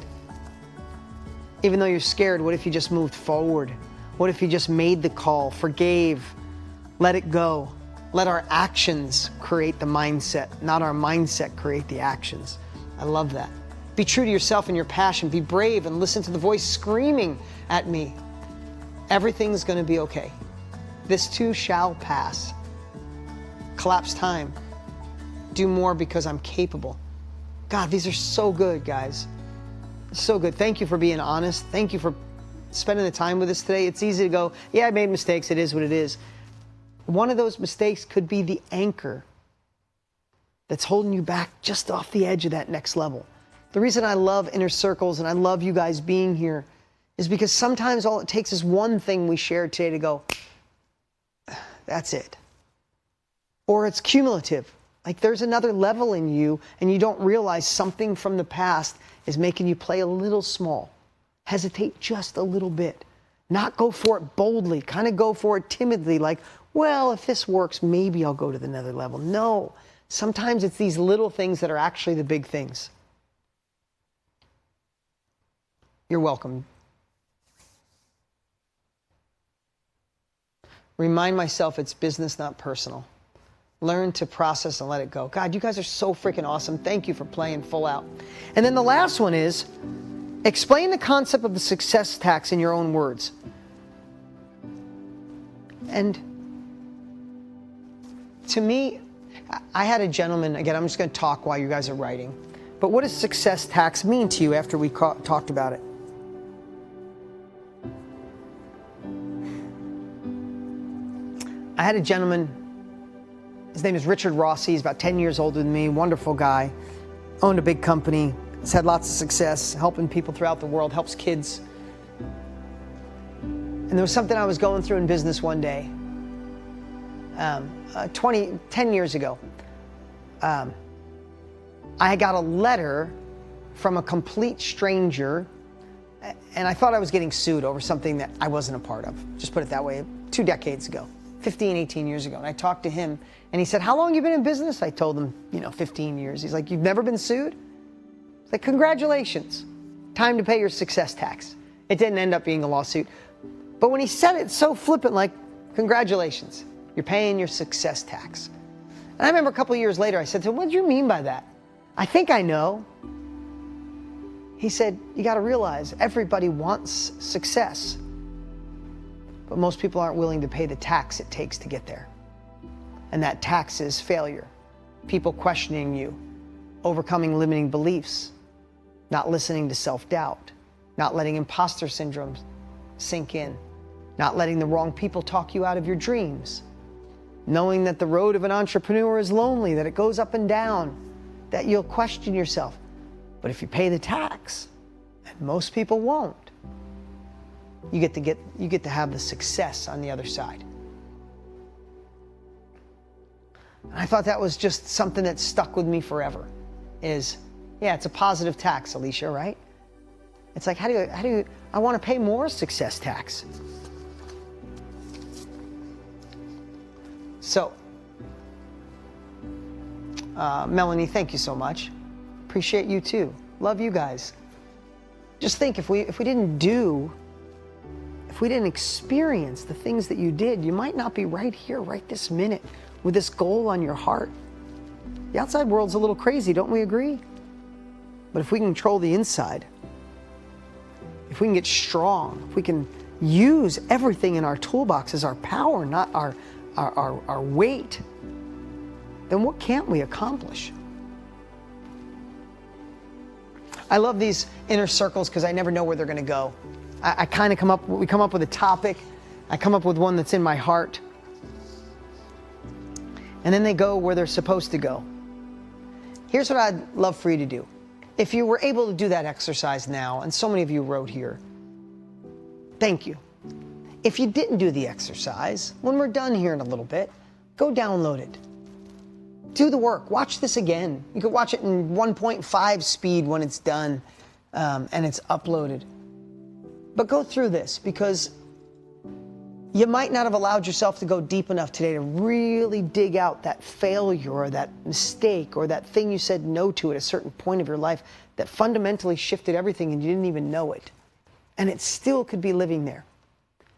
Even though you're scared, what if you just moved forward? What if you just made the call, forgave, let it go? Let our actions create the mindset, not our mindset create the actions. I love that. Be true to yourself and your passion. Be brave and listen to the voice screaming at me. Everything's going to be okay. This too shall pass. Collapse time. Do more because I'm capable. God, these are so good, guys. So good. Thank you for being honest. Thank you for spending the time with us today. It's easy to go, yeah, I made mistakes. It is what it is. One of those mistakes could be the anchor that's holding you back just off the edge of that next level. The reason I love Inner Circles and I love you guys being here is because sometimes all it takes is one thing we shared today to go, that's it. Or it's cumulative. Like there's another level in you and you don't realize something from the past is making you play a little small. Hesitate just a little bit. Not go for it boldly. Kind of go for it timidly, like, well, if this works, maybe I'll go to another level. No. Sometimes it's these little things that are actually the big things. You're welcome. Remind myself it's business, not personal. Learn to process and let it go. God, you guys are so freaking awesome. Thank you for playing full out. And then the last one is, explain the concept of the success tax in your own words. And to me, I had a gentleman, again, I'm just going to talk while you guys are writing, but what does success tax mean to you after we talked about it? I had a gentleman, his name is Richard Rossi, he's about 10 years older than me, wonderful guy, owned a big company, has had lots of success, helping people throughout the world, helps kids. And there was something I was going through in business one day, 10 years ago. I got a letter from a complete stranger, and I thought I was getting sued over something that I wasn't a part of. Just put it that way, 2 decades ago, 15, 18 years ago. And I talked to him, and he said, how long have you been in business? I told him, 15 years. He's like, you've never been sued? It's like, congratulations. Time to pay your success tax. It didn't end up being a lawsuit. But when he said it so flippant, like, congratulations, you're paying your success tax. And I remember a couple of years later, I said to him, what do you mean by that? I think I know. He said, you got to realize everybody wants success, but most people aren't willing to pay the tax it takes to get there. And that tax is failure, people questioning you, overcoming limiting beliefs, not listening to self-doubt, not letting imposter syndrome sink in, not letting the wrong people talk you out of your dreams, knowing that the road of an entrepreneur is lonely, that it goes up and down, that you'll question yourself. But if you pay the tax, and most people won't, you get to have the success on the other side. And I thought that was just something that stuck with me forever. It's a positive tax, Alicia, right? It's like, how do you, I want to pay more success tax. So, Melanie, thank you so much. Appreciate you too. Love you guys. Just think, if we didn't experience the things that you did, you might not be right here, right this minute, with this goal on your heart. The outside world's a little crazy, don't we agree? But if we can control the inside, if we can get strong, if we can use everything in our toolbox as our power, not our weight, then what can't we accomplish? I love these inner circles because I never know where they're going to go. We come up with a topic, I come up with one that's in my heart, and then they go where they're supposed to go. Here's what I'd love for you to do. If you were able to do that exercise now, and so many of you wrote here, thank you. If you didn't do the exercise, when we're done here in a little bit, go download it. Do the work. Watch this again. You could watch it in 1.5 speed when it's done and it's uploaded. But go through this, because you might not have allowed yourself to go deep enough today to really dig out that failure or that mistake or that thing you said no to at a certain point of your life that fundamentally shifted everything and you didn't even know it. And it still could be living there.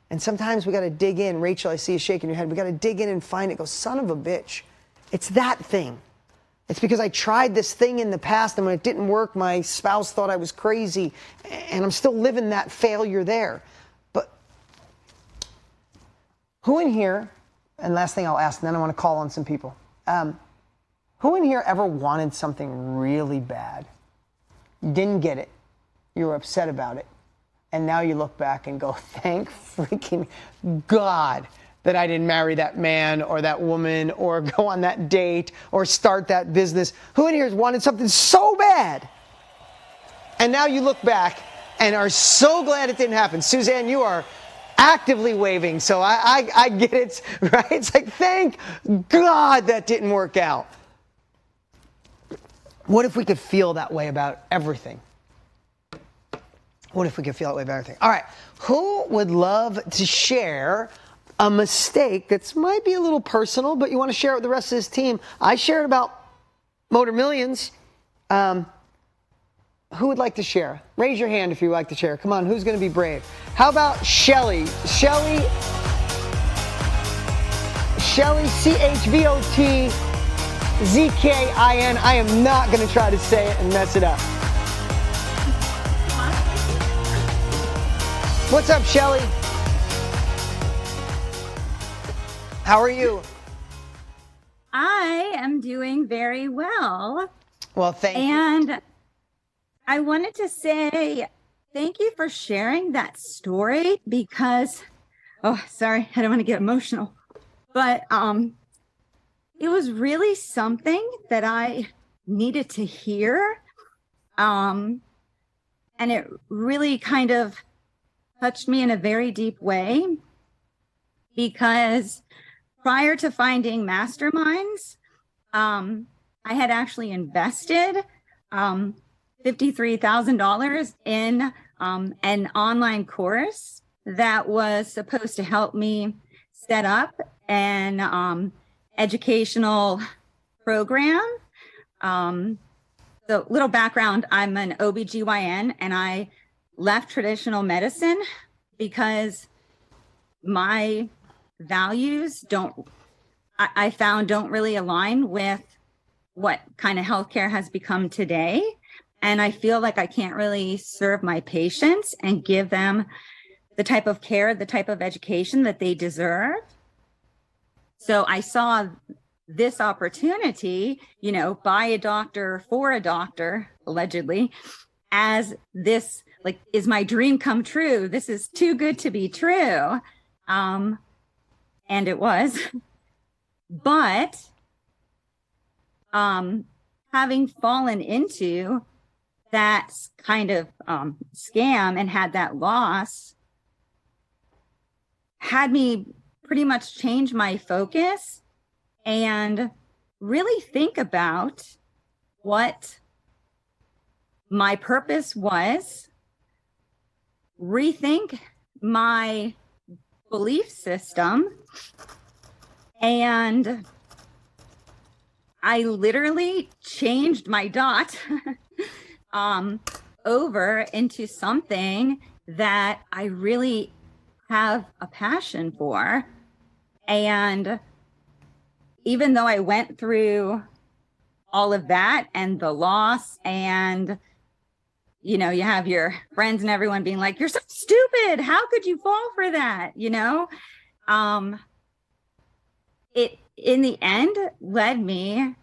And sometimes we got to dig in. Rachel, I see you shaking your head. We got to dig in and find it. Go, son of a bitch. It's that thing. It's because I tried this thing in the past, and when it didn't work, my spouse thought I was crazy, and I'm still living that failure there. But who in here, and last thing I'll ask, and then I want to call on some people. Who in here ever wanted something really bad? You didn't get it. You were upset about it. And now you look back and go, thank freaking God that I didn't marry that man or that woman or go on that date or start that business. Who in here has wanted something so bad? And now you look back and are so glad it didn't happen. Suzanne, you are actively waving, so I get it, right? It's like, thank God that didn't work out. What if we could feel that way about everything? What if we could feel that way about everything? All right, who would love to share a mistake that might be a little personal, but you want to share it with the rest of this team? I shared about Motor Millions. Who would like to share? Raise your hand if you would like to share. Come on, who's going to be brave? How about Shelly? Shelly, CHVOTZKIN. I am not going to try to say it and mess it up. What's up, Shelly? How are you? I am doing very well. Well, thank you. And I wanted to say thank you for sharing that story because, oh, sorry, I don't want to get emotional, but it was really something that I needed to hear. And it really kind of touched me in a very deep way because prior to finding masterminds, I had actually invested $53,000 in an online course that was supposed to help me set up an educational program. So little background, I'm an OBGYN and I left traditional medicine because my values I found don't really align with what kind of healthcare has become today. And I feel like I can't really serve my patients and give them the type of care, the type of education that they deserve. So I saw this opportunity, by a doctor for a doctor, allegedly, as this is my dream come true. This is too good to be true. And it was. But having fallen into that kind of scam and had that loss had me pretty much change my focus and really think about what my purpose was, rethink my belief system, and I literally changed my dot over into something that I really have a passion for. And even though I went through all of that and the loss, and you have your friends and everyone being like, you're so stupid, how could you fall for that? It in the end led me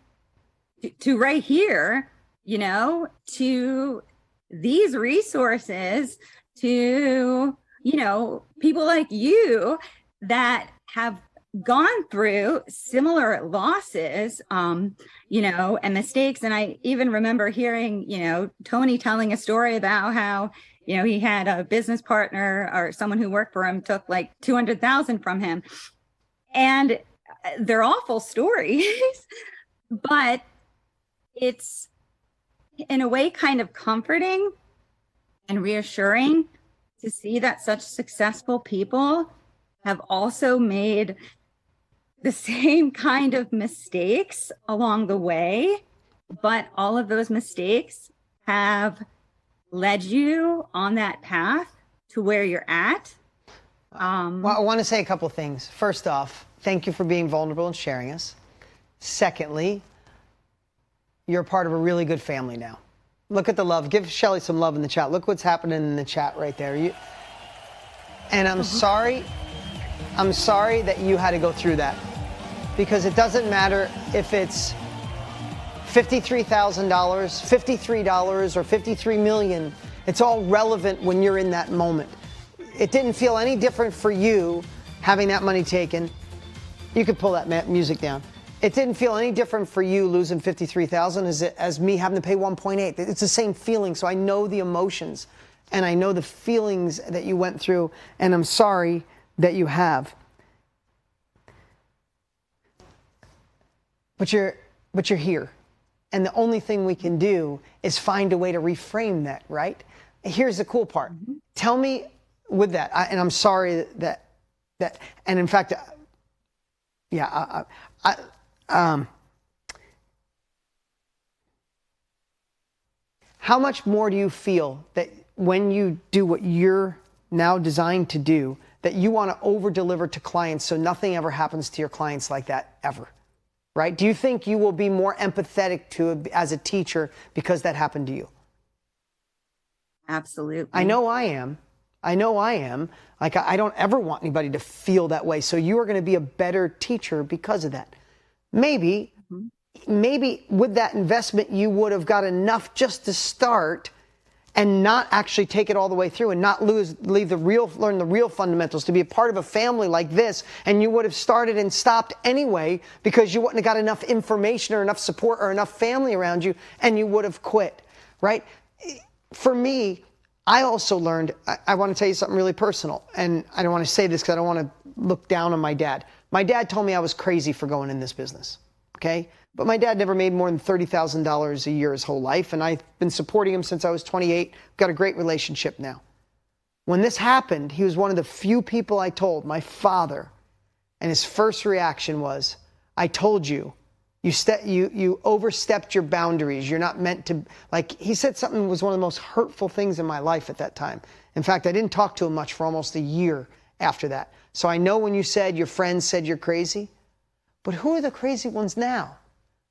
to right here, to these resources, to people like you that have gone through similar losses, and mistakes. And I even remember hearing, Tony telling a story about how, he had a business partner or someone who worked for him took like 200,000 from him. And they're awful stories, but it's in a way kind of comforting and reassuring to see that such successful people have also made the same kind of mistakes along the way, but all of those mistakes have led you on that path to where you're at. Well, I want to say a couple of things. First off, thank you for being vulnerable and sharing us. Secondly, you're part of a really good family now. Look at the love. Give Shelly some love in the chat. Look what's happening in the chat right there. And I'm sorry that you had to go through that, because it doesn't matter if it's $53,000, $53, or $53 million. It's all relevant when you're in that moment. It didn't feel any different for you having that money taken. You could pull that music down. It didn't feel any different for you losing $53,000 as me having to pay 1.8. It's the same feeling. So I know the emotions and I know the feelings that you went through, and I'm sorry that you have. But you're here. And the only thing we can do is find a way to reframe that, right? Here's the cool part. Mm-hmm. Tell me with that, and I'm sorry that, and in fact, how much more do you feel that when you do what you're now designed to do, that you want to over-deliver to clients so nothing ever happens to your clients like that ever, right? Do you think you will be more empathetic as a teacher because that happened to you? Absolutely. I know I am. Like, I don't ever want anybody to feel that way. So you are going to be a better teacher because of that. maybe with that investment, you would have got enough just to start and not actually take it all the way through and not learn the real fundamentals, to be a part of a family like this. And you would have started and stopped anyway because you wouldn't have got enough information or enough support or enough family around you, and you would have quit, right? For me, I also learned, I want to tell you something really personal, and I don't want to say this because I don't want to look down on my dad. My dad told me I was crazy for going in this business, okay? But my dad never made more than $30,000 a year his whole life, and I've been supporting him since I was 28. Got a great relationship now. When this happened, he was one of the few people I told, my father, and his first reaction was, I told you, you overstepped your boundaries. You're not meant to, like, he said something that was one of the most hurtful things in my life at that time. In fact, I didn't talk to him much for almost a year after that. So I know when you said your friends said you're crazy, but who are the crazy ones now?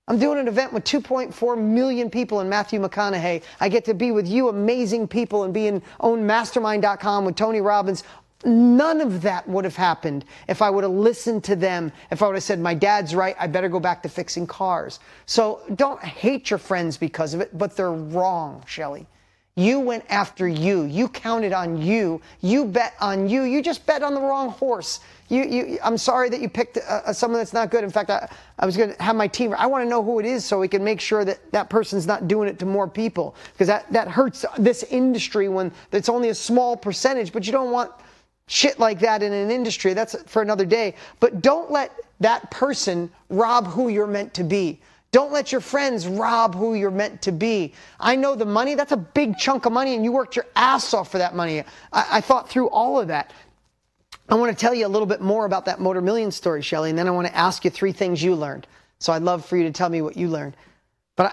I'm doing an event with 2.4 million people in Matthew McConaughey. I get to be with you amazing people and own mastermind.com with Tony Robbins. None of that would have happened if I would have listened to them, if I would have said, my dad's right, I better go back to fixing cars. So don't hate your friends because of it, but they're wrong, Shelley. You went after you. You counted on you. You bet on you. You just bet on the wrong horse. I'm sorry that you picked someone that's not good. In fact, I was going to have my team. I want to know who it is so we can make sure that that person's not doing it to more people, because that hurts this industry when it's only a small percentage. But you don't want shit like that in an industry. That's for another day. But don't let that person rob who you're meant to be. Don't let your friends rob who you're meant to be. I know the money, that's a big chunk of money, and you worked your ass off for that money. I thought through all of that. I want to tell you a little bit more about that Motor Millions story, Shelley, and then I want to ask you 3 things you learned. So I'd love for you to tell me what you learned. But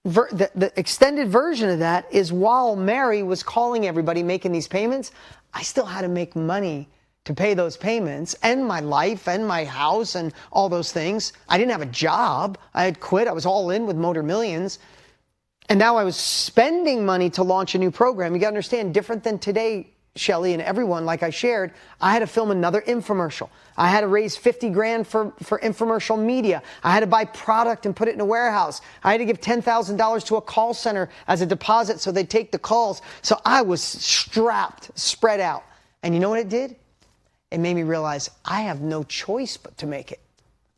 the extended version of that is, while Mary was calling everybody, making these payments, I still had to make money to pay those payments, and my life and my house and all those things. I didn't have a job. I had quit. I was all in with Motor Millions. And now I was spending money to launch a new program. You got to understand, different than today, Shelley, and everyone, like I shared, I had to film another infomercial. I had to raise 50 grand for infomercial media. I had to buy product and put it in a warehouse. I had to give $10,000 to a call center as a deposit so they'd take the calls. So I was strapped, spread out. And you know what it did? It made me realize I have no choice but to make it.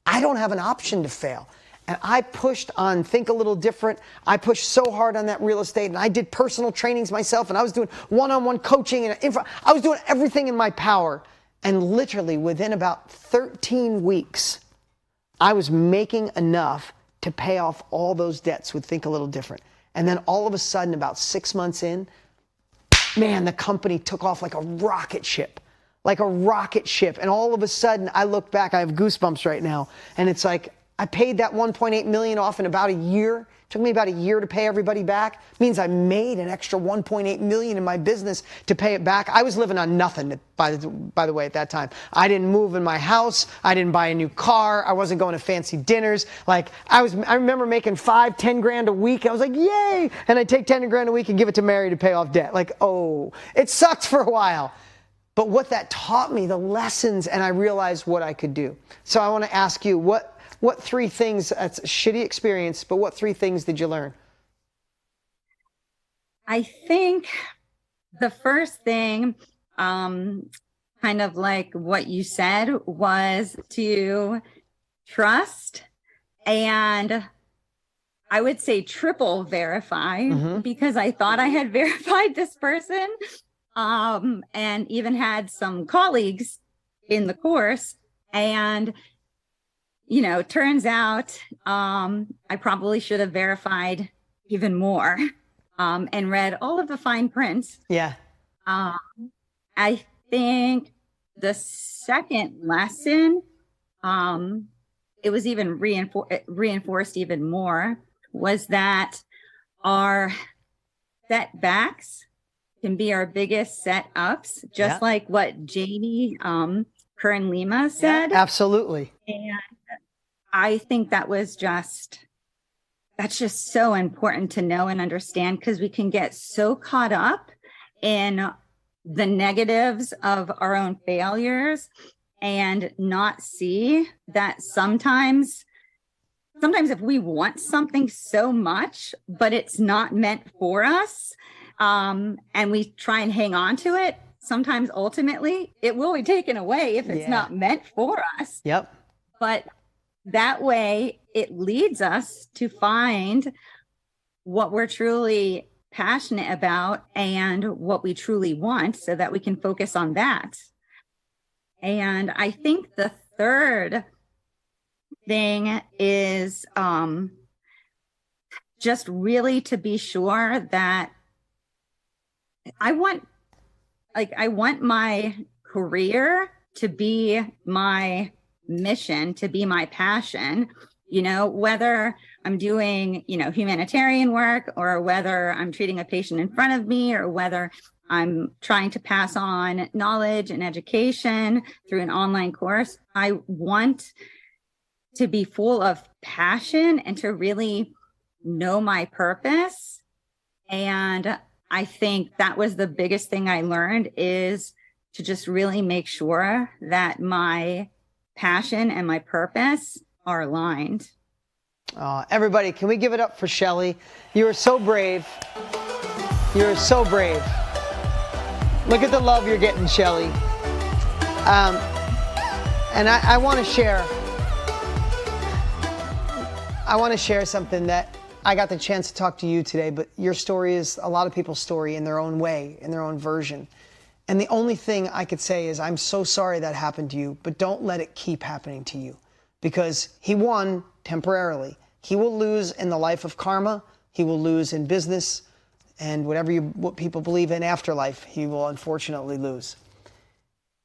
I don't have an option to fail. And I pushed on Think a Little Different. I pushed so hard on that real estate, and I did personal trainings myself, and I was doing one-on-one coaching, and I was doing everything in my power. And literally within about 13 weeks, I was making enough to pay off all those debts with Think a Little Different. And then all of a sudden, about 6 months in, man, the company took off like a rocket ship. Like a rocket ship. And all of a sudden, I look back, I have goosebumps right now, and it's like, I paid that 1.8 million off in about a year. It took me about a year to pay everybody back. It means I made an extra 1.8 million in my business to pay it back. I was living on nothing, by the way, at that time. I didn't move in my house. I didn't buy a new car. I wasn't going to fancy dinners. Like, I remember making 5-10 grand a week. I was like, yay! And I'd take 10 grand a week and give it to Mary to pay off debt. Like, oh, it sucked for a while. But what that taught me, the lessons, and I realized what I could do. So I want to ask you, what 3 things, that's a shitty experience, but what 3 things did you learn? I think the first thing, kind of like what you said, was to trust, and I would say triple verify, because I thought I had verified this person, and even had some colleagues in the course, and you know, turns out I probably should have verified even more, and read all of the fine prints. Yeah. I think the second lesson, it was even reinforced even more, was that our setbacks can be our biggest setups, just like what Jamie Kern Lima said. Yeah, absolutely. And I think that's just so important to know and understand, because we can get so caught up in the negatives of our own failures and not see that sometimes if we want something so much, but it's not meant for us, and we try and hang on to it, sometimes ultimately it will be taken away if it's not meant for us. Yep. But that way it leads us to find what we're truly passionate about and what we truly want so that we can focus on that. And I think the third thing is just really to be sure that I want my career to be my mission, to be my passion, whether I'm doing, humanitarian work, or whether I'm treating a patient in front of me, or whether I'm trying to pass on knowledge and education through an online course. I want to be full of passion and to really know my purpose. And I think that was the biggest thing I learned, is to just really make sure that my passion and my purpose are aligned. Everybody, can we give it up for Shelly? You are so brave. You're so brave. Look at the love you're getting, Shelly. And I want to share. I want to share something that I got the chance to talk to you today, but your story is a lot of people's story in their own way, in their own version. And the only thing I could say is I'm so sorry that happened to you, but don't let it keep happening to you, because he won temporarily. He will lose in the life of karma. He will lose in business, and what people believe in afterlife, he will unfortunately lose.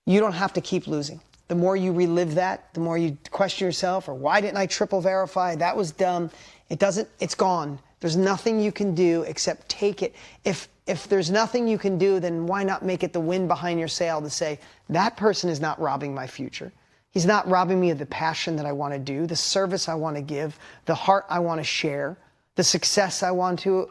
You don't have to keep losing. The more you relive that, the more you question yourself, or why didn't I triple verify? That was dumb. It's gone. There's nothing you can do except take it. If there's nothing you can do, then why not make it the wind behind your sail to say, that person is not robbing my future. He's not robbing me of the passion that I want to do, the service I want to give, the heart I want to share, the success I want to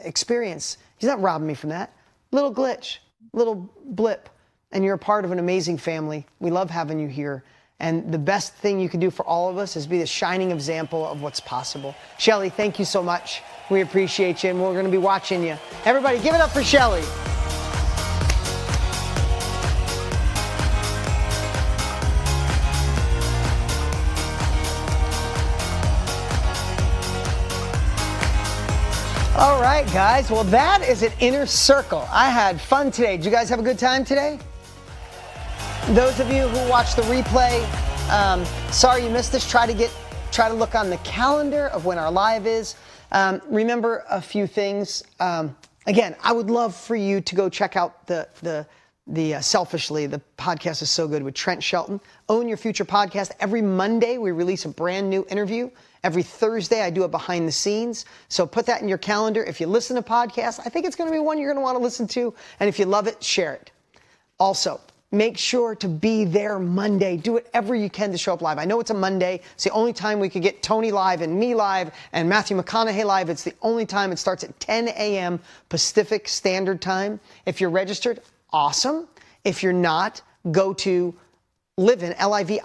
experience. He's not robbing me from that. Little glitch, little blip, and you're a part of an amazing family. We love having you here. And the best thing you can do for all of us is be the shining example of what's possible. Shelly, thank you so much. We appreciate you, and we're going to be watching you. Everybody, give it up for Shelly. All right, guys. Well, that is an inner circle. I had fun today. Did you guys have a good time today? Those of you who watch the replay, sorry you missed this. Try to look on the calendar of when our live is. Remember a few things. Again, I would love for you to go check out the Selfishly. The podcast is so good with Trent Shelton. Own Your Future podcast. Every Monday we release a brand new interview. Every Thursday I do a behind the scenes. So put that in your calendar. If you listen to podcasts, I think it's going to be one you're going to want to listen to. And if you love it, share it. Also, make sure to be there Monday. Do whatever you can to show up live. I know it's a Monday. It's the only time we could get Tony live and me live and Matthew McConaughey live. It's the only time. It starts at 10 a.m. Pacific Standard Time. If you're registered, awesome. If you're not, go to Livin, Livin,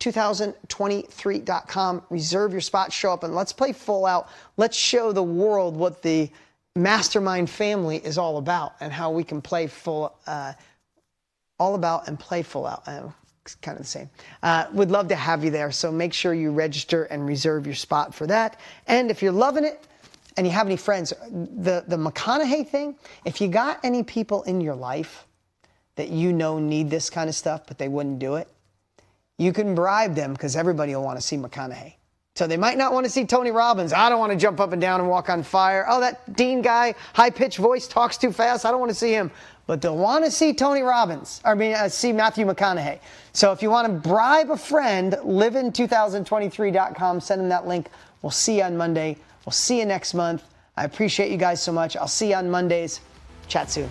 2023.com. Reserve your spot, show up, and let's play full out. Let's show the world what the Mastermind family is all about and how we can play full all about and play full out. It's kind of the same. Would love to have you there, so make sure you register and reserve your spot for that. And if you're loving it and you have any friends, the McConaughey thing, if you got any people in your life that you know need this kind of stuff, but they wouldn't do it, you can bribe them, because everybody will want to see McConaughey. So they might not want to see Tony Robbins. I don't want to jump up and down and walk on fire. Oh, that Dean guy, high-pitched voice, talks too fast. I don't want to see him. But they'll want to see Tony Robbins, see Matthew McConaughey. So if you want to bribe a friend, livin2023.com, send them that link. We'll see you on Monday. We'll see you next month. I appreciate you guys so much. I'll see you on Mondays. Chat soon.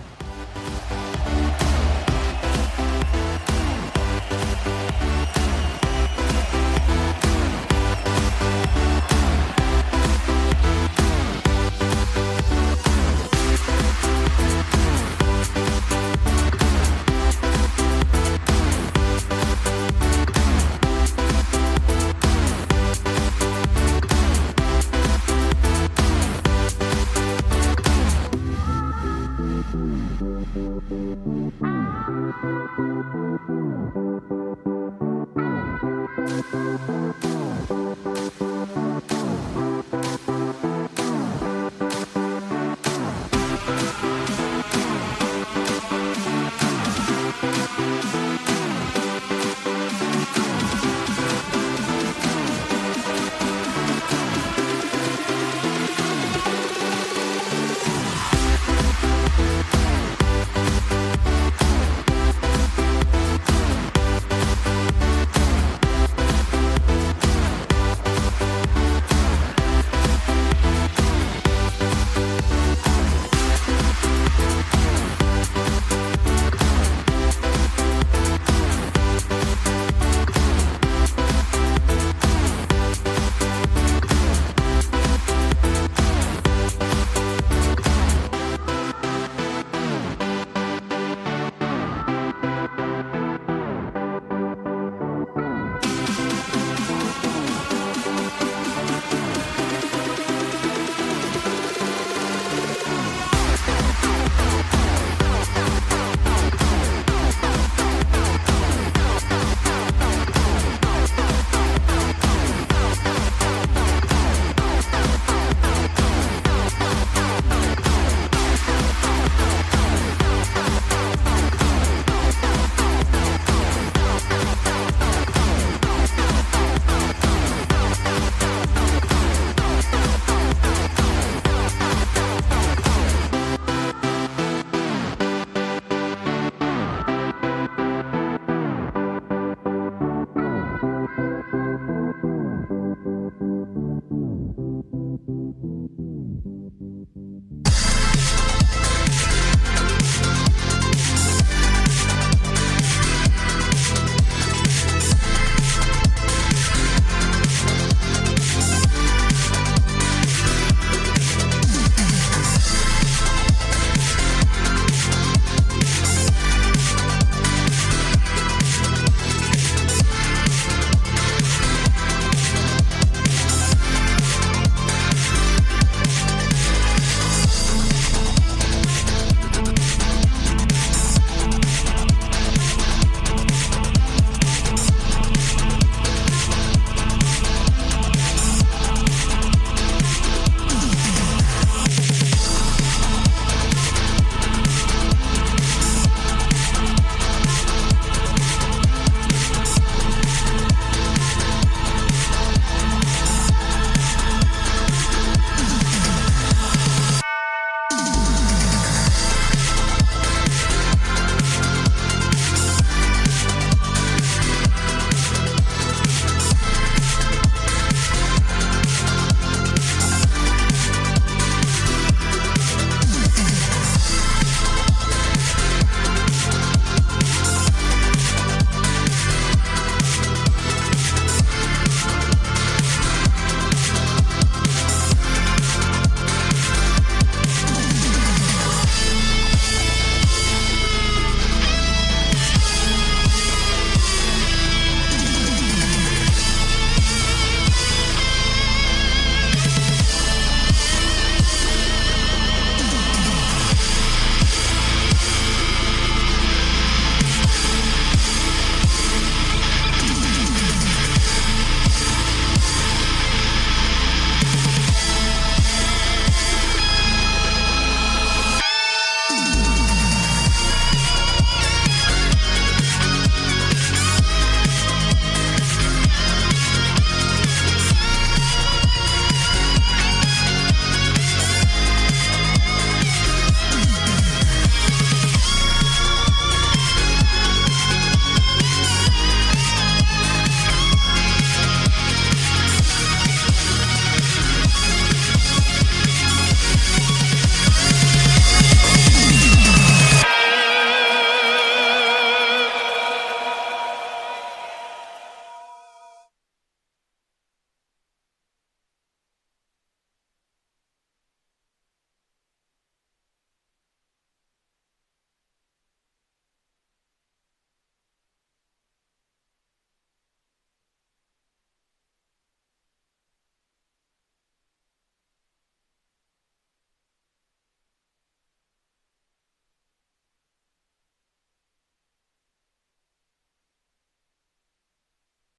you.